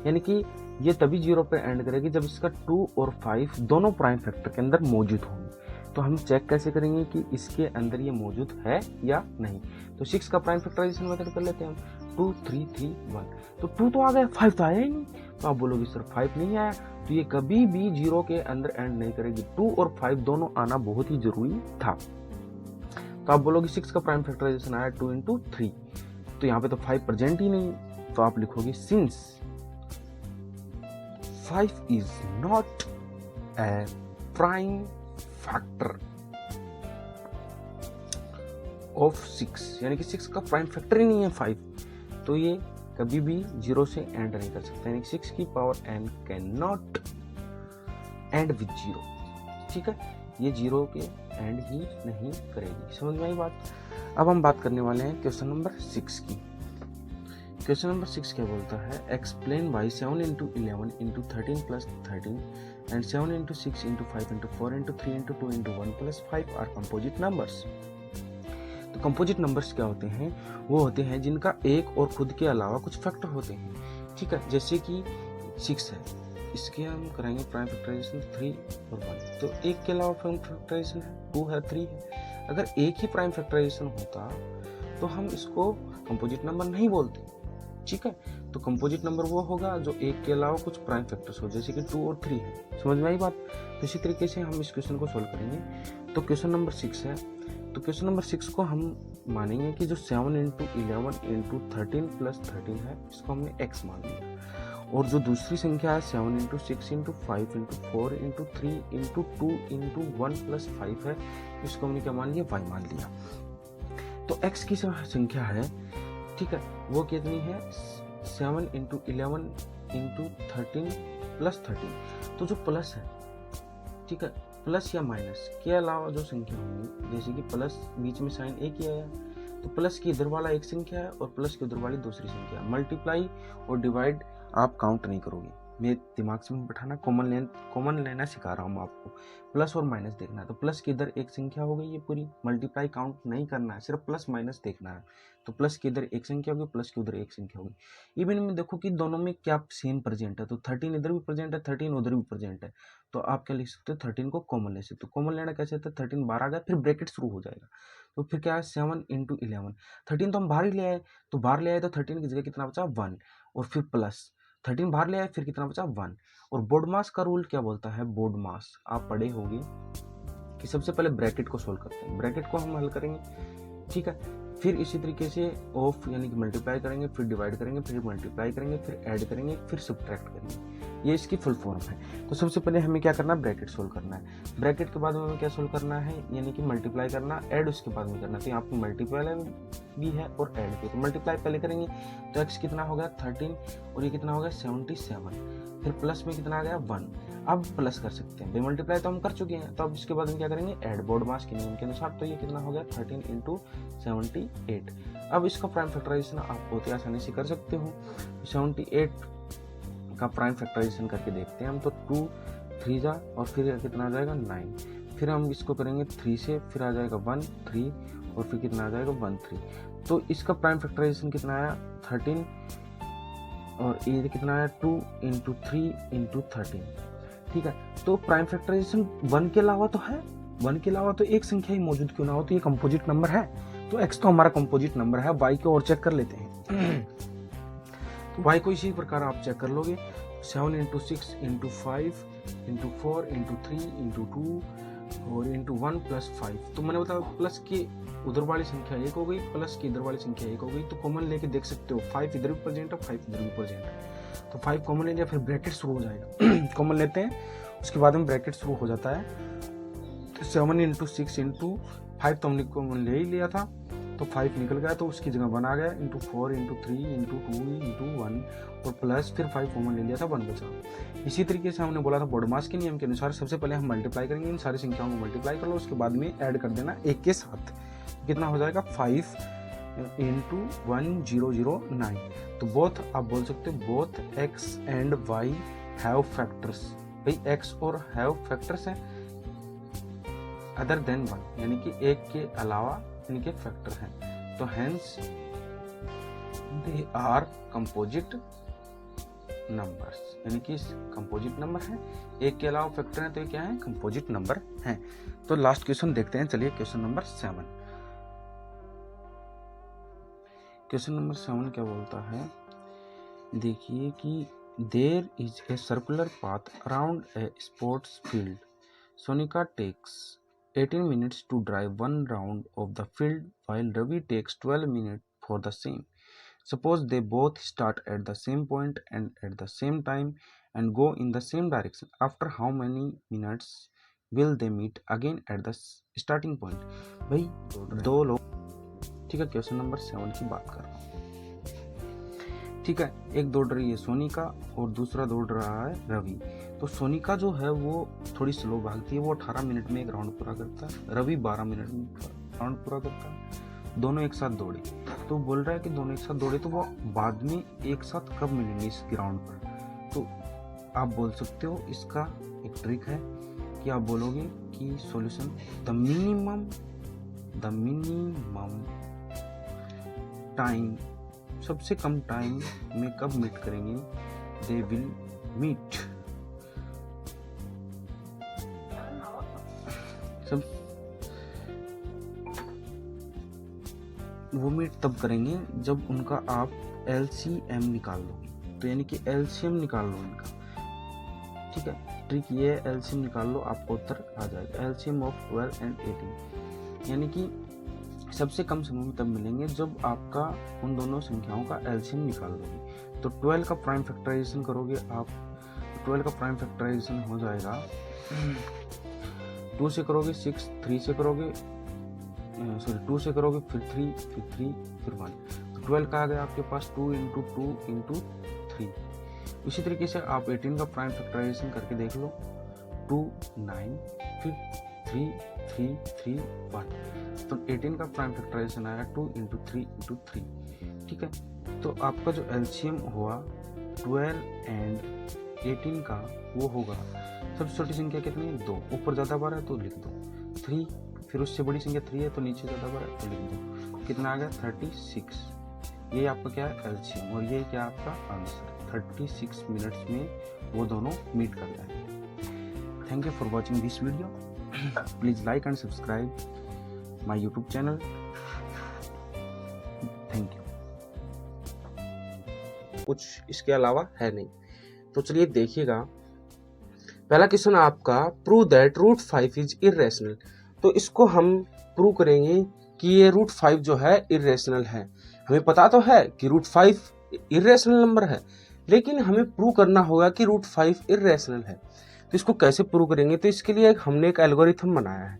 यानी कि ये तभी 0 पे एंड करेगी जब इसका 2 और 5 दोनों प्राइम फैक्टर के अंदर मौजूद होंगे। तो हम चेक कैसे करेंगे कि इसके अंदर ये मौजूद है या नहीं। तो 6 का प्राइम फैक्टराइजेशन मेथड कर लेते हैं हम। 2 3 3 1, तो 2 तो आ गया, 5 तो आया ही नहीं। तो आप बोलोगे सर 5 नहीं आया, तो ये कभी भी 0 के अंदर एंड नहीं करेगी। 2 और 5 दोनों आना बहुत ही जरूरी था। तो आप बोलोगे 6 का प्राइम फैक्टराइजेशन आया 2 × 3, तो यहाँ पे तो 5 प्रेजेंट ही नहीं, तो आप लिखोगे since 5 is not a prime factor of 6, यानी कि 6 का प्राइम फैक्टर ही नहीं है 5, तो ये कभी भी 0 से एंड नहीं कर सकता, यानी 6 की power n can not and with 0। ठीक है, ये 0 के एंड ही नहीं करेगी। समझ में आई बात। अब हम बात करने वाले हैं क्वेश्चन नंबर 6 की। क्वेश्चन नंबर 6 क्या बोलता है, explain why 7 × 11 × 13 + 13 and 7 × 6 × 5 × 4 × 3 × 2 × 1 + 5 are composite numbers. तो कंपोजिट नंबर्स क्या होते हैं, वो होते हैं जिनका एक और खुद के अलावा कुछ फैक्टर होते हैं। ठीक है, जैसे कि 6 है, इसके हम कराएंगे प्राइम फैक्टराइजेशन 3 और 1, तो एक के अलावा प्राइम फैक्टराइजेशन है 2 है 3 है। अगर एक ही प्राइम फैक्टराइजेशन होता तो हम इसको कंपोजिट नंबर नहीं बोलते। ठीक है, तो कंपोजिट नंबर वो होगा जो एक के अलावा कुछ प्राइम फैक्टर्स हो, जैसे कि 2 और 3 है। समझ में आई बात। तो इसी तरीके से हम इस क्वेश्चन को सोल्व करेंगे। तो क्वेश्चन नंबर 6 है, तो क्वेश्चन नंबर 6 को हम मानेंगे कि जो 7 × 11 × 13 + 13 है, इसको हमने x मान लिया, और जो दूसरी संख्या है 7 × 6 × 5 × 4 × 3 × 2 × 1 + 5 है, इसको हमने क्या मान लिया, y मान लिया। तो x की संख्या है, ठीक है, वो कितनी है 7 × 11 × 13 + 13। तो जो प्लस है, ठीक है, प्लस या माइनस के अलावा जो संख्या होंगी, जैसे कि प्लस बीच में साइन एक ही आया, तो प्लस की इधर वाला एक संख्या है और प्लस की उधर वाली दूसरी संख्या। मल्टीप्लाई और डिवाइड आप काउंट नहीं करोगे, मेरे दिमाग से में बैठाना, कॉमन लेना सिखा रहा हूँ आपको। प्लस और माइनस देखना है, तो प्लस की इधर एक संख्या हो गई ये पूरी, मल्टीप्लाई काउंट नहीं करना है, सिर्फ प्लस माइनस देखना है। तो प्लस की इधर एक संख्या होगी, प्लस की उधर एक संख्या होगी। इवन में देखो कि दोनों में क्या सेम प्रेजेंट है, तो 13 इधर भी प्रेजेंट है, 13 उधर भी प्रेजेंट है, तो आप क्या लिख सकते हो, 13 को कॉमन ले सकते हो। कॉमन लेना कैसे होता है, 13 बाहर आ गया, फिर ब्रैकेट शुरू हो जाएगा, तो फिर क्या है 7 × 11। 13 तो हम बाहर ही ले आए, तो बाहर ले आए तो 13 की जगह कितना बचा 1, और फिर प्लस 13 बाहर ले आए, फिर कितना बचा 1। और बोर्ड मास का रूल क्या बोलता है, बोर्ड मास आप पढ़े होंगे कि सबसे पहले ब्रैकेट को सोल्व करते हैं, ब्रैकेट को हम हल करेंगे। ठीक है, फिर इसी तरीके से ऑफ यानी कि मल्टीप्लाई करेंगे, फिर डिवाइड करेंगे, फिर मल्टीप्लाई करेंगे, फिर ऐड करेंगे, फिर सब्ट्रैक्ट करेंगे। ये इसकी फुल फॉर्म है। तो सबसे पहले हमें क्या करना है, ब्रैकेट सोल्व करना है। ब्रैकेट के बाद में हमें क्या सोल्व करना है, यानी कि मल्टीप्लाई करना, ऐड उसके बाद में करना। तो यहाँ पे मल्टीप्लाई भी है और ऐड भी। तो मल्टीप्लाई पहले करेंगे तो एक्स कितना हो गया 13 और ये कितना हो गया 77, फिर प्लस में कितना आ गया 1। अब प्लस कर सकते हैं, मल्टीप्लाई तो हम कर चुके हैं, तो अब इसके बाद हम क्या करेंगे, ऐड बोर्ड मास के नियम के अनुसार। तो ये कितना हो गया 13 × 78। अब इसका प्राइम फैक्टराइजेशन आप बहुत ही आसानी से कर सकते हो। 78 का प्राइम फैक्टराइजेशन करके देखते हैं हम। तो 2 3 जा और फिर कितना आ जाएगा 9, फिर हम इसको करेंगे 3 से, फिर आ जाएगा 1 3 और फिर कितना आ जाएगा 1 3। तो इसका प्राइम फैक्टराइजेशन कितना आया 13 और ये कितना आया 2 × 3 × 13। ठीक है, तो प्राइम फैक्टराइजेशन 1 के अलावा तो है, 1 के अलावा तो एक संख्या ही मौजूद क्यों ना हो, तो ये कंपोजिट नंबर है। तो x तो हमारा कंपोजिट नंबर है। y को और चेक कर लेते हैं। तो y को इसी प्रकार आप चेक कर लोगे, 7 × 6 × 5 × 4 × 3 × 2 और × 1 + 5। तो मैंने बताया प्लस की उधर वाली संख्या एक हो गई, प्लस की इधर वाली संख्या एक हो गई, तो कॉमन लेके देख सकते हो 5 इधर भी प्रेजेंट है, 5 इधर भी प्रेजेंट है। तो 5 कॉमन ले लिया, फिर ब्रैकेट शुरू हो जाएगा। कॉमन लेते हैं, उसके बाद में ब्रैकेट शुरू हो जाता है। तो 7 × 6 × 5 तो हमने कॉमन ले ही लिया था, तो 5 निकल गया, तो उसकी जगह 1 आ गया, × 4 × 3 × 2 × 1 और प्लस फिर 5 कॉमन ले लिया था, 1 बचा। इसी तरीके से हमने बोला था बोर्ड मास के नियम के अनुसार सबसे पहले हम मल्टीप्लाई करेंगे, इन सारी संख्याओं को मल्टीप्लाई कर लो, उसके बाद में ऐड कर देना एक के साथ। कितना हो जाएगा 5 इंटू 1009। तो बोथ आप बोल सकते हो both x and y have factors. भाई x और हैव फैक्टर्स हैं अदर देन 1, यानी कि एक के अलावा इनके फैक्टर हैं, तो hence they are composite numbers, यानी कि कंपोजिट नंबर है, एक के अलावा फैक्टर है तो ये क्या है, कंपोजिट नंबर है। तो लास्ट क्वेश्चन देखते हैं, चलिए क्वेश्चन नंबर 7। क्वेश्चन नंबर 7 क्या बोलता है, देखिए कि there is a circular path around a sports field. Sonika takes 18 minutes to drive one round of the field while Ravi takes 12 minutes for the same. Suppose they both start at the same point and at the same time and go in the same direction. After how many minutes will they meet again at the starting point? भाई दो लोग, ठीक है, क्वेश्चन नंबर 7 की बात कर रहा हूँ। ठीक है, एक दौड़ रही है सोनिका और दूसरा दौड़ रहा है रवि। तो सोनिका जो है वो थोड़ी स्लो भागती है, वो 18 मिनट में एक राउंड पूरा करता है, रवि 12 मिनट में राउंड पूरा करता है। दोनों एक साथ दौड़े, तो बोल रहा है कि दोनों एक साथ दौड़े तो वो बाद में एक साथ कब मिलेंगे इस ग्राउंड पर। तो आप बोल सकते हो इसका एक ट्रिक है कि आप बोलोगे कि सॉल्यूशन द मिनिमम टाइम, सबसे कम टाइम में कब मीट करेंगे, दे विल मीट, सब वो मीट तब करेंगे जब उनका आप LCM निकाल लोगे। तो यानी कि LCM निकाल लो इनका, ठीक है, ट्रिक ये है, LCM निकाल लो, आपको उत्तर आ जाएगा। LCM ऑफ 12 एंड 18, यानी कि सबसे कम समय में तब मिलेंगे जब आपका उन दोनों संख्याओं का LCM निकाल लोगे। तो 12 का प्राइम फैक्टराइजेशन करोगे आप, 12 का प्राइम फैक्टराइजेशन हो जाएगा 2 से करोगे 6, 3 से करोगे 2 से करोगे फिर 3, फिर 3, फिर 1, तो 12 का आ गया आपके पास 2 × 2 × 3। इसी तरीके से आप 18 का प्राइम फैक्टराइजेशन करके देख लो, 2, 9, फिर 3, 3, 3, 1, तो 18 का प्राइम फैक्टराइजेशन आया 2 × 3 × 3, ठीक है। तो आपका जो LCM हुआ 12 एंड 18 का वो होगा, सबसे छोटी संख्या कितनी है, 2, ऊपर ज़्यादा बार है तो लिख दो 3, फिर उससे बड़ी संख्या 3 है तो नीचे ज़्यादा बार है तो लिख दो, कितना आ गया 36। ये आपका क्या है LCM, और ये क्या आपका आंसर, 36 मिनट्स में वो दोनों मीट कर जाएंगे। Thank you for watching this video, please like and subscribe my YouTube channel, thank you. कुछ इसके अलावा है नहीं, तो चलिए देखिएगा। पहला क्वेश्चन आपका, प्रूव दैट √5 इज इरेशनल। तो इसको हम प्रूव करेंगे कि ये √5 जो है इरेशनल है। हमें पता तो है कि √5 इरेशनल नंबर है, लेकिन हमें प्रूव करना होगा कि √5 इरेशनल है। तो इसको कैसे प्रूव करेंगे, तो इसके लिए हमने एक एल्गोरिथम बनाया है,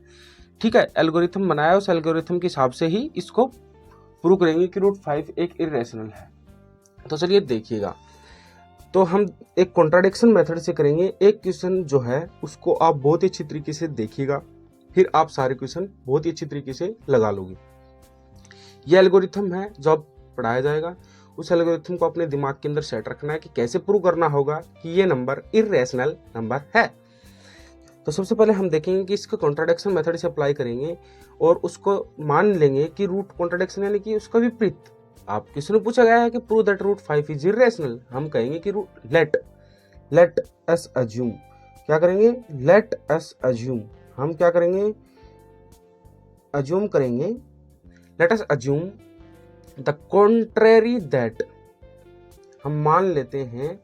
ठीक है, एल्गोरिथम बनाया, उस एल्गोरिथम के हिसाब से ही इसको प्रूव करेंगे कि √5 एक इरेशनल है। तो चलिए देखिएगा। तो हम एक कॉन्ट्राडिक्शन मेथड से करेंगे। एक क्वेश्चन जो है उसको आप बहुत ही अच्छी तरीके से देखिएगा, फिर आप सारे क्वेश्चन बहुत ही अच्छी तरीके से लगा लोगे। ये एल्गोरिथम है जो अब पढ़ाया जाएगा, उस एल्गोरिथम को अपने दिमाग के अंदर सेट रखना है कि कैसे प्रूव करना होगा कि ये नंबर इरेशनल नंबर है। तो सबसे पहले हम देखेंगे कि इसको कॉन्ट्राडिक्शन मेथड से अप्लाई करेंगे और उसको मान लेंगे कि रूट कॉन्ट्राडिक्शन यानी कि उसका विपरीत। आप किसी ने पूछा गया है कि प्रूव दैट √5 इज इरेशनल, हम कहेंगे कि लेट अस अज्यूम, क्या करेंगे, लेट अस अज्यूम, हम क्या करेंगे, अज्यूम करेंगे, let us assume the contrary that, हम मान लेते हैं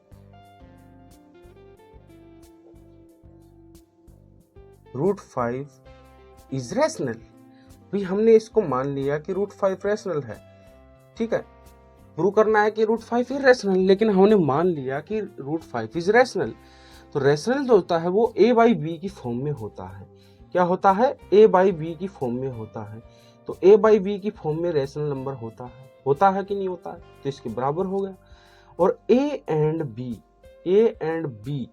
√5 इज रैशनल। भी हमने इसको मान लिया कि √5 रैशनल है, ठीक है। प्रूव करना है कि √5 इरेशनल, लेकिन हमने मान लिया कि √5 इज रैशनल। तो रैशनल जो होता है वो A/B की फॉर्म में होता है। क्या होता है, A/B की फॉर्म में होता है। तो A/B की फॉर्म में रैशनल नंबर होता है कि नहीं होता है, तो इसके बराबर हो गया। और A एंड B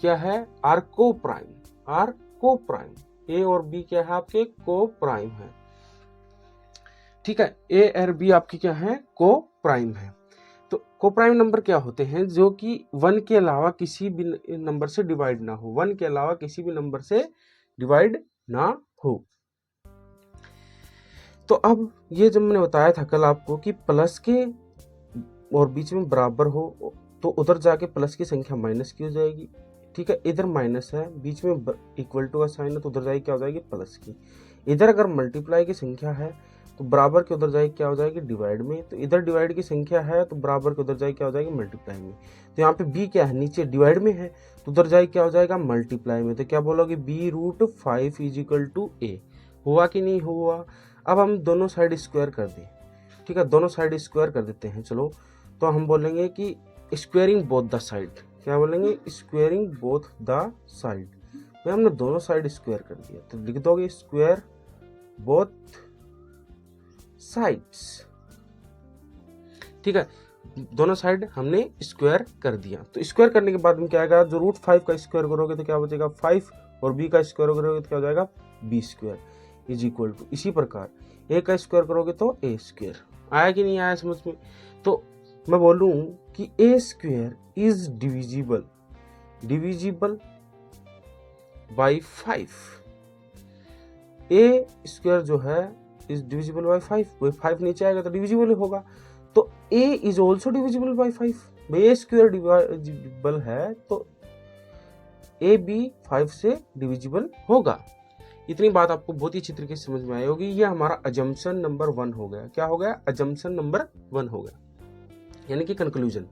क्या है, आर को प्राइम, A और B क्या है आपके को प्राइम है, ठीक है, ए और बी आपकी क्या है, को प्राइम है। तो को प्राइम नंबर क्या होते हैं, जो कि 1 के अलावा किसी भी नंबर से डिवाइड ना हो, 1 के अलावा किसी भी नंबर से डिवाइड ना हो। तो अब ये जब मैंने बताया था कल आपको कि प्लस के और बीच में बराबर हो तो उधर जाके प्लस की संख्या माइनस की हो जाएगी, ठीक है। इधर माइनस है, बीच में इक्वल टू का साइन है, तो उधर जाएगी क्या हो जाएगी, प्लस की। इधर अगर मल्टीप्लाई की संख्या है तो बराबर के उधर जाएगी क्या हो जाएगी, डिवाइड में। तो इधर डिवाइड की संख्या है तो बराबर के उधर जाएगी क्या हो जाएगी, मल्टीप्लाई में। तो यहाँ पे बी क्या है, नीचे डिवाइड में है, तो उधर जाएगी क्या हो जाएगा, मल्टीप्लाई में। तो क्या बोलोगे, b√5 इज इक्वल टू ए। हुआ कि नहीं हुआ। अब हम दोनों साइड स्क्वायर कर दें, ठीक है, दोनों साइड स्क्वायर कर देते हैं। चलो, तो हम बोलेंगे कि स्क्वेयरिंग बोथ द साइड, क्या बोलेंगे, स्क्वेयरिंग बोथ द साइड। भाई हमने दोनों साइड स्क्वायर कर दिया, तो लिख दोगे स्क्वायर बोथ साइड्स, ठीक है। दोनों साइड हमने स्क्वायर कर दिया। तो स्क्वायर करने के बाद में क्या आएगा, जो √5 का स्क्वायर करोगे तो क्या बचेगा 5, और b का स्क्वायर करोगे तो क्या हो जाएगा b² इज इक्वल टू, इसी प्रकार a का स्क्वायर करोगे तो a²। आया कि नहीं आया समझ में। तो मैं बोलूं कि a² is divisible by 5। a² जो है इज डिविजिबल बाई 5, वही 5 नीचे आएगा तो डिविजिबल होगा। तो a is also divisible by 5, भाई a² डिविजिबल है तो a भी 5 से डिविजिबल होगा। इतनी बात आपको बहुत ही अच्छी तरीके से समझ में आई होगी। ये हमारा अजम्पशन नंबर 1 हो गया। क्या हो गया, अजम्पशन नंबर 1 हो गया, यानी कि कंक्लूजन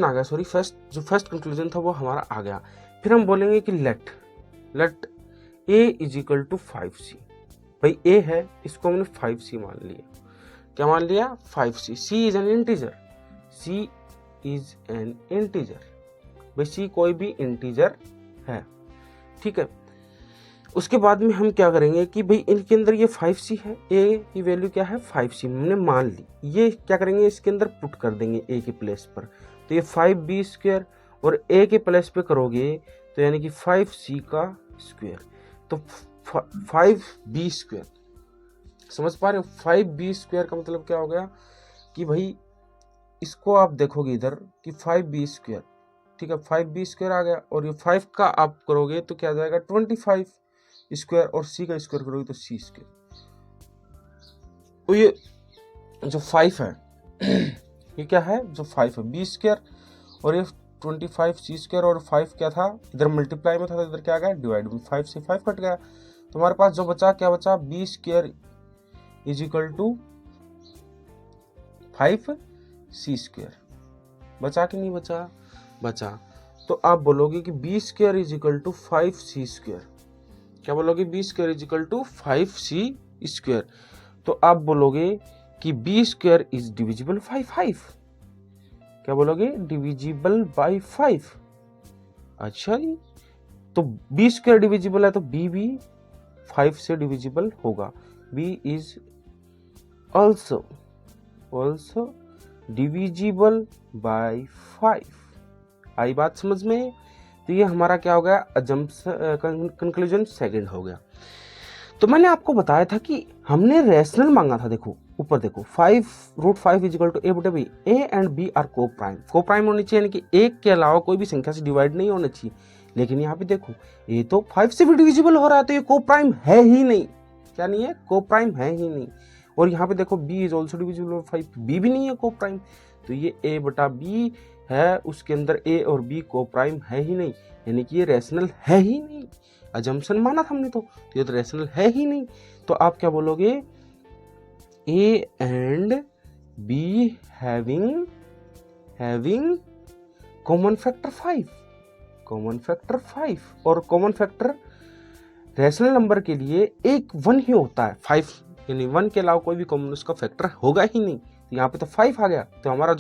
आ गया। सॉरी, फर्स्ट कंक्लूजन था वो हमारा आ गया। फिर हम बोलेंगे कि let a is equal to 5c। भाई a है, इसको हमने 5c मान लिया। क्या मान लिया, 5c। c is an integer. भाई c कोई भी इंटीजर है, ठीक है। उसके बाद में हम क्या करेंगे कि भाई इनके अंदर ये 5c है, a की वैल्यू क्या है 5c हमने मान ली। ये क्या करेंगे, इसके अंदर पुट कर देंगे a के प्लेस पर, तो ये 5b² और a के प्लेस पे करोगे तो यानी कि 5c का स्क्वायर, तो 5b²। समझ पा रहे हो, 5b² का मतलब क्या हो गया कि भाई इसको आप देखोगे इधर कि 5b², ठीक है, 5b² आ गया, और ये 5 का आप करोगे तो क्या आ जाएगा 25² और c का स्क्वायर करोगे तो c²। तो ये जो 5 है ये क्या है, जो 5 है b² और ये 25c² और 5 क्या था, इधर मल्टीप्लाई में था तो इधर क्या आ गया डिवाइड में, 5 से 5 कट गया। तो हमारे पास जो बचा क्या बचा, b² is equal to 5c²। बचा कि नहीं बचा, बचा। तो आप बोलोगे कि b² is equal to 5c²। क्या बोलोगे, b² is equal to 5c²। तो आप बोलोगे कि b² इज डिविजिबल बाई 5। क्या बोलोगे, डिविजिबल बाई 5। अच्छा जी, तो b² डिविजिबल है तो b भी 5 से डिविजिबल होगा। b is also divisible by 5। आई बात समझ में। तो ये हमारा क्या हो गया, कंक्लूजन सेकंड हो गया। तो मैंने आपको बताया था कि हमने रैशनल मांगा था। देखो ऊपर देखो, 5√5 is equal to a/b। a and b are coprime होनी चाहिए, यानी कि एक के अलावा कोई भी संख्या से डिवाइड नहीं होना चाहिए। लेकिन यहाँ पे देखो a तो 5 से भी डिविजिबल हो रहा है, तो ये को प्राइम है ही नहीं। क्या नहीं है, को प्राइम है ही नहीं। और यहाँ पे देखो b is also divisible by 5, b भी नहीं है को प्राइम। तो ये a/b है, उसके अंदर a और b को प्राइम है ही नहीं, यानी कि ये रैशनल है ही नहीं। अजम्पशन माना था हमने, तो ये तो रैशनल है ही नहीं। तो आप क्या बोलोगे, a and b having common factor 5, और कॉमन फैक्टर रैशनल नंबर के लिए एक 1 ही होता है, 5, यानी 1 के अलावा कोई भी कॉमन उसका फैक्टर होगा ही नहीं। तो यहाँ पे तो 5 आ गया, तो हमारा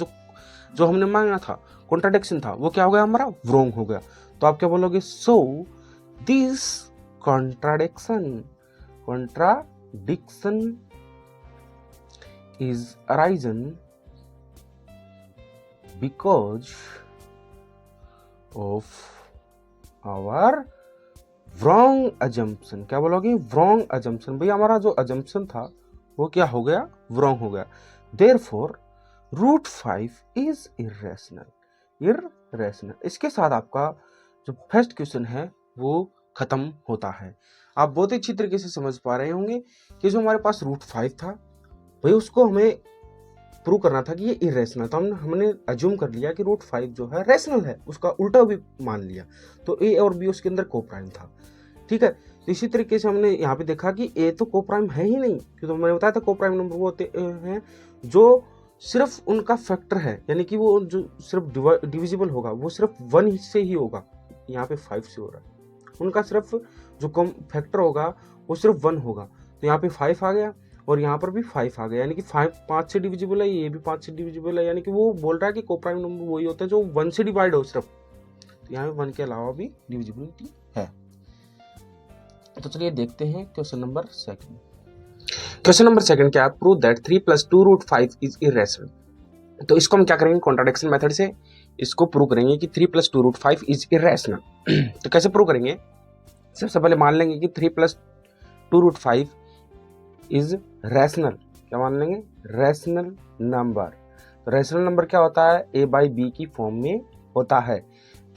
जो हमने मांगा था, कॉन्ट्राडिक्शन था, वो क्या हो गया हमारा, रॉन्ग हो गया। तो आप क्या बोलोगे, so this contradiction is arisen because of our wrong assumption। क्या बोलोगे, wrong assumption। भाई हमारा जो assumption था वो क्या हो गया, wrong हो गया। Therefore √5 is irrational। इसके साथ आपका जो फर्स्ट क्वेश्चन है वो खत्म होता है। आप बहुत अच्छी तरीके से समझ पा रहे होंगे कि जो हमारे पास √5 था भाई उसको हमें प्रूव करना था कि ये इरेशनल, तो हमने अज्यूम कर लिया कि √5 जो है रेशनल है, उसका उल्टा भी मान लिया, तो ए और बी उसके अंदर को प्राइम था। ठीक है, तो इसी तरीके से हमने यहाँ पे देखा कि ए तो को प्राइम है ही नहीं, क्योंकि तो मैंने बताया था को प्राइम नंबर वो होते हैं जो सिर्फ उनका फैक्टर है, यानी कि वो जो सिर्फ डिविजिबल होगा वो सिर्फ 1 से ही होगा। यहाँ पे 5 से हो रहा है, उनका सिर्फ जो कम फैक्टर होगा वो सिर्फ 1 होगा, तो यहाँ पे 5 आ गया और यहाँ पर भी 5 आ गया, यानी कि 5 से डिविजिबल है, ये भी 5 से डिविजिबल है, यानी कि वो बोल रहा है कि को प्राइम नंबर वही होता है जो 1 से डिवाइड हो सिर्फ, तो यहाँ पे 1 के अलावा भी डिविजिबिलिटी है। तो चलिए देखते हैं question number second. Question number second क्या है, प्रूव दैट 3 + 2√5 इज इरेशनल। तो इसको हम क्या करेंगे, कॉन्ट्राडिक्शन मेथड से इसको प्रूव करेंगे कि 3 + 2√5 इज इरेशनल। तो कैसे प्रूव करेंगे, सबसे पहले मान लेंगे कि 3 + 2√5 इज रैशनल। क्या मान लेंगे, रैशनल नंबर। तो रैशनल नंबर क्या होता है, a/b की फॉर्म में होता है।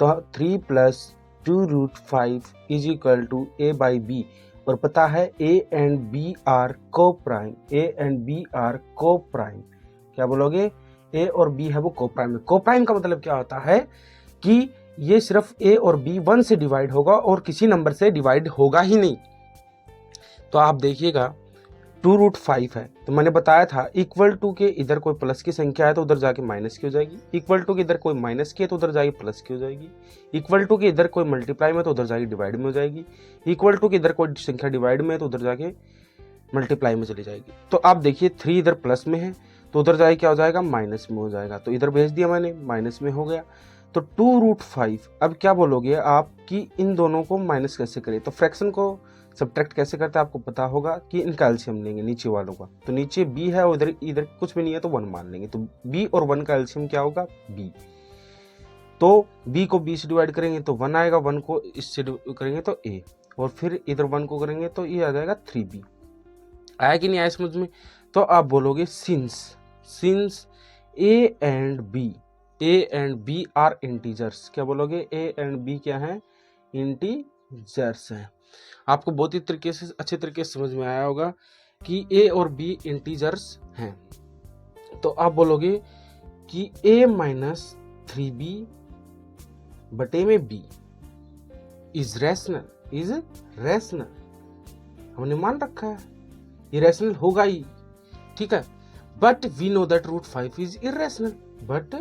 तो 3 + 2√5 इज इक्वल टू a/b, और पता है a and b are coprime, a and b are coprime. क्या बोलोगे, a और b है वो को प्राइम है। को प्राइम का मतलब क्या होता है कि ये सिर्फ a और b 1 से डिवाइड होगा और किसी नंबर से डिवाइड होगा ही नहीं। तो आप देखिएगा 2√5 है, तो मैंने बताया था इक्वल टू के इधर कोई प्लस की संख्या है तो उधर जाके माइनस की हो जाएगी, इक्वल टू के इधर कोई माइनस की है तो उधर जाके प्लस की हो जाएगी, इक्वल टू के इधर कोई मल्टीप्लाई में तो उधर जाके डिवाइड में हो जाएगी, इक्वल टू के इधर कोई संख्या डिवाइड में है तो उधर जाके मल्टीप्लाई में चली जाएगी। तो आप देखिए 3 इधर प्लस में है तो उधर जाके क्या हो जाएगा, माइनस में हो जाएगा, तो इधर भेज दिया मैंने, माइनस में हो गया। तो 2√5, अब क्या बोलोगे आप कि इन दोनों को माइनस कैसे करें, तो फ्रैक्शन को सब्ट्रैक्ट कैसे करते हैं आपको पता होगा कि इनका एलसीएम लेंगे नीचे वालों का। तो नीचे b है और इधर इधर कुछ भी नहीं है तो 1 मान लेंगे, तो b और 1 का एलसीएम क्या होगा, b। तो b को b से डिवाइड करेंगे तो 1 आएगा, 1 को इससे करेंगे तो a, और फिर इधर 1 को करेंगे तो ये आ जाएगा 3b। आया कि नहीं आया समझ में। तो आप बोलोगे since a and b are integers. क्या बोलोगे, a एंड b क्या है, इंटीजर्स हैं। आपको बहुत ही तरीके से अच्छे तरीके से समझ में आया होगा कि a और b इंटीजर्स हैं। तो आप बोलोगे कि a - 3b बटे में b इज रैशनल। हमने मान रखा है ये रैशनल होगा ही, ठीक है। But we know that √5 is irrational, but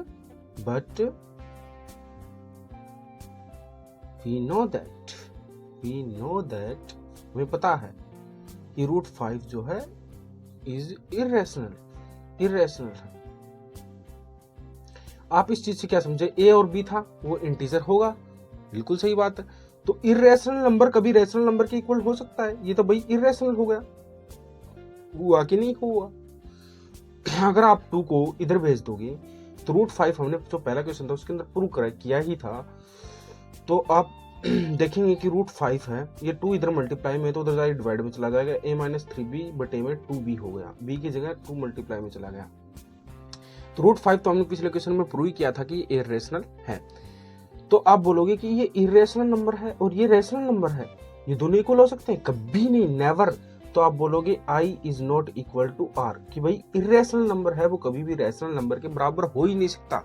we know that हमें पता है कि √5 जो है इज इरेशनल है। आप इस चीज से क्या समझे, a और b था वो इंटीजर होगा, बिल्कुल सही बात है। तो इरेशनल नंबर कभी रैशनल नंबर के इक्वल हो सकता है, ये तो भाई इरेशनल हो गया, हुआ कि नहीं हुआ। अगर आप 2 को इधर भेज दोगे तो √5 हमने जो पहला क्वेश्चन था उसके अंदर प्रूव किया ही था, तो आप देखेंगे कि √5 है, ये 2 इधर मल्टीप्लाई में तो उधर जाके डिवाइड में चला जाएगा, a - 3b बटे में 2b हो गया, b की जगह 2 मल्टीप्लाई में चला गया। तो √5 तो हमने पिछले क्वेश्चन में प्रूव किया था कि ये इरेशनल है। तो आप बोलोगे कि ये इरेशनल नंबर है और ये रैशनल नंबर है, ये दोनों इक्वल हो सकते हैं, कभी नहीं, नेवर। तो आप बोलोगे I is not equal to R, कि भाई इरेशनल नंबर है वो कभी भी रैशनल नंबर के बराबर हो ही नहीं सकता,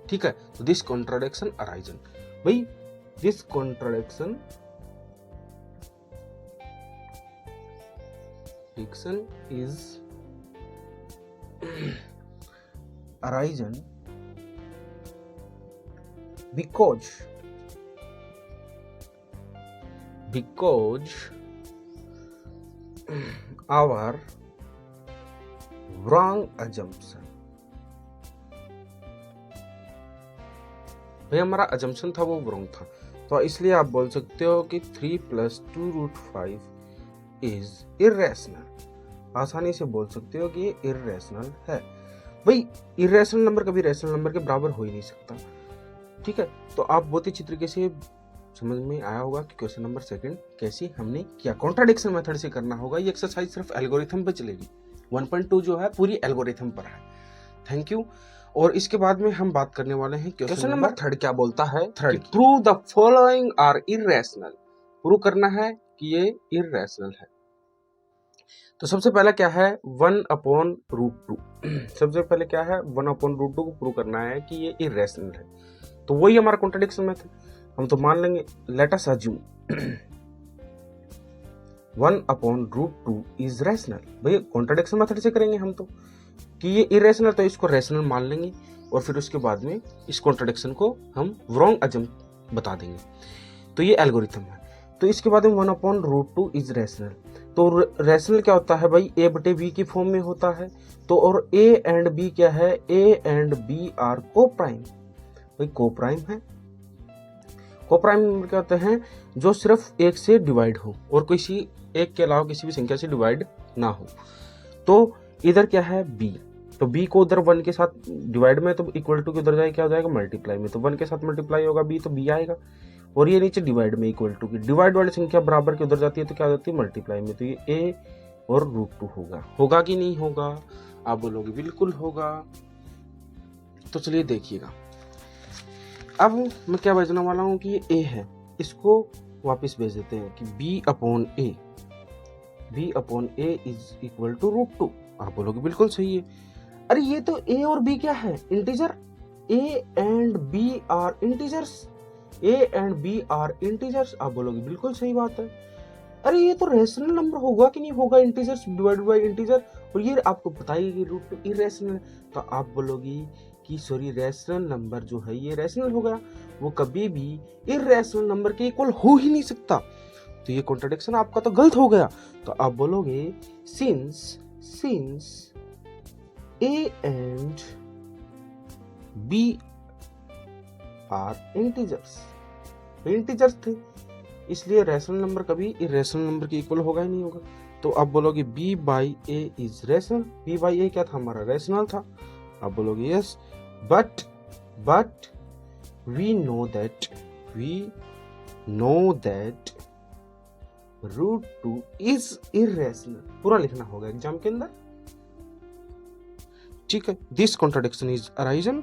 ठीक है। तो दिस कॉन्ट्राडिक्शन अराइजन, भाई this contradiction is arisen because our wrong assumption, भाई हमारा assumption था वो wrong था, तो इसलिए आप बोल सकते हो कि 3 + 2√5 इज इरेशनल। आसानी से बोल सकते हो कि ये इरेशनल है। भाई इरेशनल नंबर कभी रैशनल नंबर के बराबर हो ही नहीं सकता, ठीक है। तो आप बहुत ही अच्छी तरीके से समझ में आया होगा कि क्वेश्चन नंबर सेकंड कैसे हमने किया, कॉन्ट्राडिक्शन मेथड से करना होगा। ये एक्सरसाइज सिर्फ एल्गोरिथम पे चलेगी, 1.2 जो है पूरी एल्गोरिथम पर है। Thank you. और इसके बाद में हम बात करने वाले हैं क्वेश्चन नंबर 3 क्या बोलता है, third, prove the following are irrational. Prove करना है कि ये इरेशनल है। तो सबसे पहला क्या है 1/√2। सबसे पहले क्या है 1/√2 को प्रूव करना है कि ये इरेशनल है। तो वही हमारा कॉन्ट्रडिक्शन मेथड, हम तो मान लेंगे, let us assume 1/√2 is rational. भैया कॉन्ट्रडिक्शन मेथड से करेंगे हम तो, कि ये इरेशनल तो इसको रेशनल मान लेंगे और फिर उसके बाद में इस कॉन्ट्रडिक्शन को हम रॉन्ग अजम बता देंगे। तो ये एल्गोरिथम है। तो इसके बाद में 1/√2 इज रेशनल। तो रेशनल क्या होता है भाई, ए बटे बी की फॉर्म में होता है। तो और ए एंड बी क्या है, ए एंड बी आर को प्राइम। भाई को प्राइम है। को प्राइम नंबर क्या होते हैं, जो सिर्फ एक से डिवाइड हो और किसी एक के अलावा किसी भी संख्या से डिवाइड ना हो। तो इधर क्या है बी, तो बी को उधर 1 के साथ डिवाइड में, तो इक्वल टू के उधर जाए क्या हो जाएगा मल्टीप्लाई में, तो 1 के साथ मल्टीप्लाई होगा बी, तो बी आएगा। और ये नीचे डिवाइड में इक्वल टू की, डिवाइड वाली संख्या बराबर के उधर जाती है तो क्या हो जाती है मल्टीप्लाई में, तो ये ए और √2 होगा। होगा कि नहीं होगा, आप बोलोगे बिल्कुल होगा। तो चलिए देखिएगा, अब मैं क्या भेजने वाला हूं कि ये ए है, इसको वापस भेज देते हैं कि b/a इज इक्वल टू √2। आप बोलोगे बिल्कुल सही है। अरे ये तो a और b क्या है, integer. a and b are integers, आप बोलोगे बिल्कुल सही बात है। अरे ये तो रेशनल नंबर होगा कि नहीं होगा, इंटीजर्स डिवाइडेड बाय इंटीजर, और ये आपको पता ही कि √2 इरेशनल है। तो आप बोलोगी कि सॉरी रेशनल नंबर जो है ये रेशनल होगा, वो कभी भी इरेशनल नंबर के इक्वल हो ही नहीं सकता। तो ये कॉन्ट्रडिक्शन आपका तो गलत हो गया। तो आप बोलोगे since A and B are integers थे, इसलिए रैशनल नंबर कभी इरेशनल नंबर के इक्वल होगा ही नहीं होगा। तो आप बोलोगे b/a इज रेशनल। b/a क्या था हमारा, रेशनल था। आप बोलोगे yes, but we know that √2 is irrational. पूरा लिखना होगा एग्जाम के अंदर, ठीक है। This contradiction arisen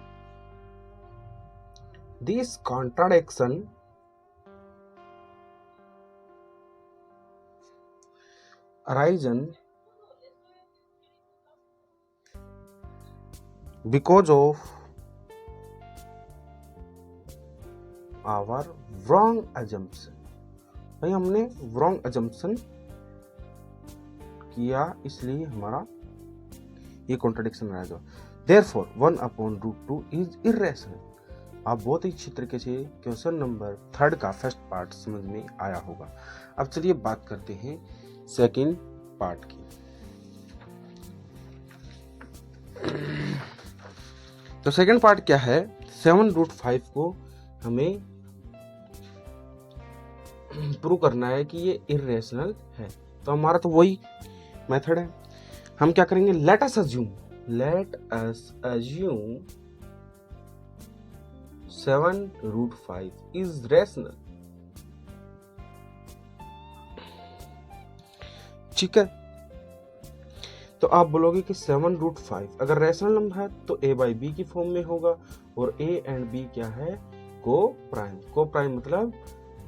because of our wrong assumption। भाई हमने wrong assumption किया, इसलिए हमारा ये कॉन्ट्रडिक्शन रहेगा। Therefore 1/√2 is irrational। आप बहुत ही अच्छी तरीके से क्वेश्चन नंबर 3 का फर्स्ट पार्ट समझ में आया होगा। अब चलिए बात करते हैं सेकंड पार्ट की। तो सेकंड पार्ट क्या है, 7√5 को हमें प्रूव करना है कि ये इरेशनल है। तो हमारा तो वही मेथड है। हम क्या करेंगे, let us assume 7√5 is rational. ठीक है, तो आप बोलोगे कि 7√5 अगर रेशनल नंबर है तो a/b की फॉर्म में होगा, और a एंड b क्या है, को प्राइम मतलब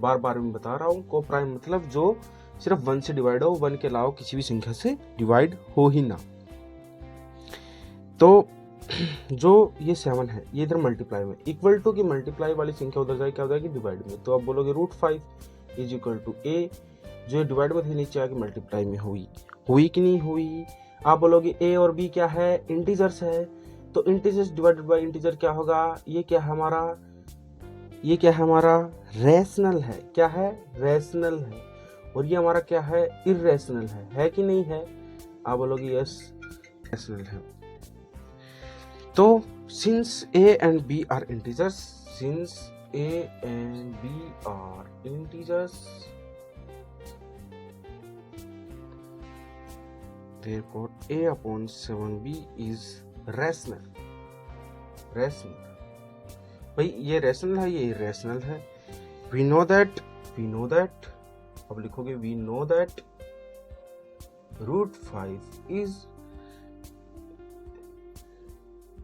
बार बार मैं बता रहा हूं, को प्राइम मतलब जो सिर्फ 1 से डिवाइड हो, 1 के अलावा किसी भी संख्या से डिवाइड हो ही ना। तो जो ये 7 है ये इधर मल्टीप्लाई में, इक्वल टू की मल्टीप्लाई वाली संख्या उधर जाए क्या हो जाएगी डिवाइड में। तो आप बोलोगे √5 इज इक्वल टू a, जो डिवाइड में थी नीचे आके मल्टीप्लाई में हुई कि नहीं हुई। आप बोलोगे a और b क्या है, इंटीजर्स है। तो इंटीजर्स डिवाइडेड बाय इंटीजर क्या होगा, ये क्या है हमारा रेशनल है। क्या है, रेशनल है। और ये हमारा क्या है, इरेशनल है कि नहीं है। आप बोलोगे यस रेशनल है। तो since a and b are integers, therefore a/7b is rational। भाई ये रेशनल है, ये इरेशनल है। we know that अब लिखोगे we know that √5 is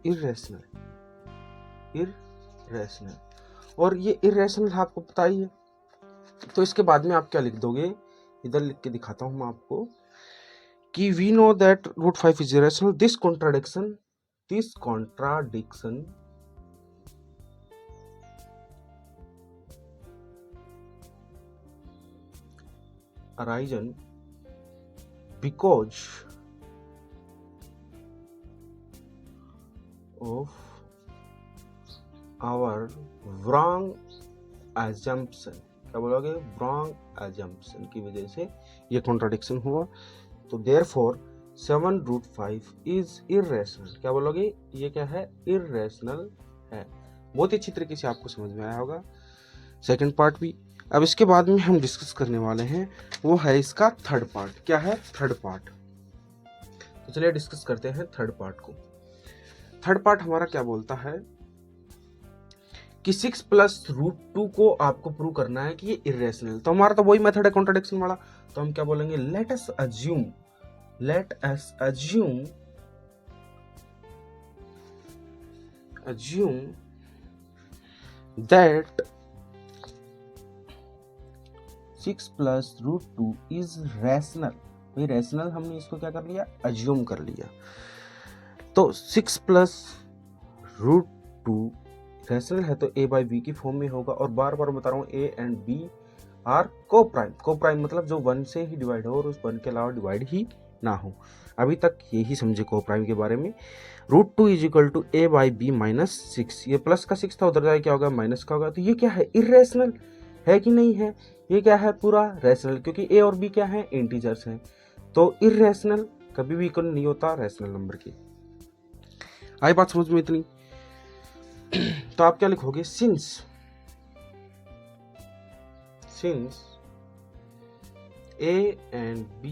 irrational, और ये इररेशनल आपको पता ही है। तो इसके बाद में आप क्या लिख दोगे, इधर लिख के दिखाता हूं मैं आपको कि we know that √5 is irrational. This contradiction arisen because of our wrong assumption। क्या बोलोगे, wrong assumption की वजह से ये कॉन्ट्राडिक्शन हुआ। तो therefore 7√5 is irrational। क्या बोलोगे, ये क्या है, irrational है। बहुत ही अच्छी तरीके से आपको समझ में आया होगा सेकंड पार्ट भी। अब इसके बाद में हम डिस्कस करने वाले हैं वो है इसका थर्ड पार्ट। क्या है थर्ड पार्ट, तो चलिए डिस्कस करते हैं थर्ड पार्ट को। थर्ड पार्ट हमारा क्या बोलता है कि 6 + √2 को आपको प्रूव करना है कि ये इरेशनल। तो हमारा तो वही मेथड है कॉन्ट्राडिक्शन वाला। तो हम क्या बोलेंगे, let us assume that 6 + √2 is rational. भाई रैशनल हमने इसको क्या कर लिया, अज्यूम कर लिया। तो 6 + √2 रैशनल है तो a/b की फॉर्म में होगा। और बार बार बता रहा हूँ a and b are coprime मतलब जो 1 से ही डिवाइड हो और उस 1 के अलावा डिवाइड ही ना हो। अभी तक यही समझे को-प्राइम के बारे में। √2 = a/b - 6। ये प्लस का 6 था, उधर जाए क्या होगा, माइनस का होगा। तो ये क्या है, इरेशनल है कि नहीं है, ये क्या है, पूरा रैशनल, क्योंकि a और b क्या है, इंटीजर्स हैं। तो इरेशनल कभी भी इक्वल नहीं होता रैशनल नंबर की। आई बात समझ में इतनी। तो आप क्या लिखोगे, since a and b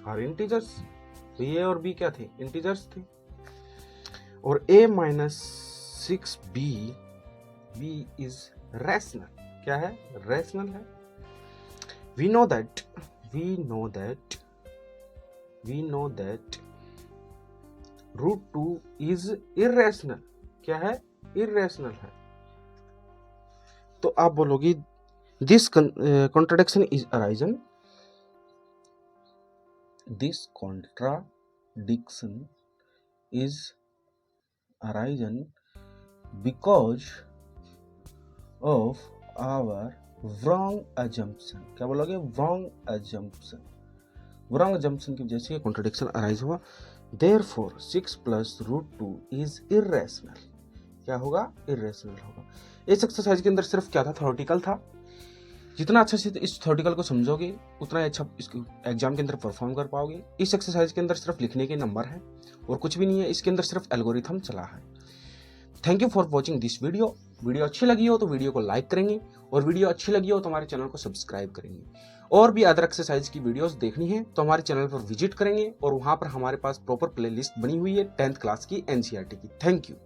are integers. तो a और b क्या थे, इंटीजर्स थे। और a - 6b इज रैशनल। क्या है, रैशनल है। we know that √2 is irrational। क्या है, irrational है। तो आप बोलोगे this contradiction is arisen because of our wrong assumption। क्या बोलोगे, wrong assumption की वजह से ये कॉन्ट्रडिक्शन अराइज हुआ। therefore 6 + √2 is irrational। क्या होगा, irrational होगा। इस एक्सरसाइज के अंदर सिर्फ क्या था, थ्योरेटिकल था। जितना अच्छा से इस थ्योरेटिकल को समझोगे उतना अच्छा इसको एग्जाम के अंदर परफॉर्म कर पाओगे। इस एक्सरसाइज के अंदर सिर्फ लिखने के नंबर हैं और कुछ भी नहीं है। इसके अंदर सिर्फ एल्गोरिथम चला है। Thank you for watching this video. Video अच्छी लगी हो तो वीडियो को लाइक करेंगे, और वीडियो अच्छी लगी हो तो हमारे चैनल को सब्सक्राइब करेंगे। और भी अदर एक्सरसाइज की वीडियोस देखनी है तो हमारे चैनल पर विजिट करेंगे, और वहां पर हमारे पास प्रॉपर प्लेलिस्ट बनी हुई है 10th क्लास की NCERT की। Thank you.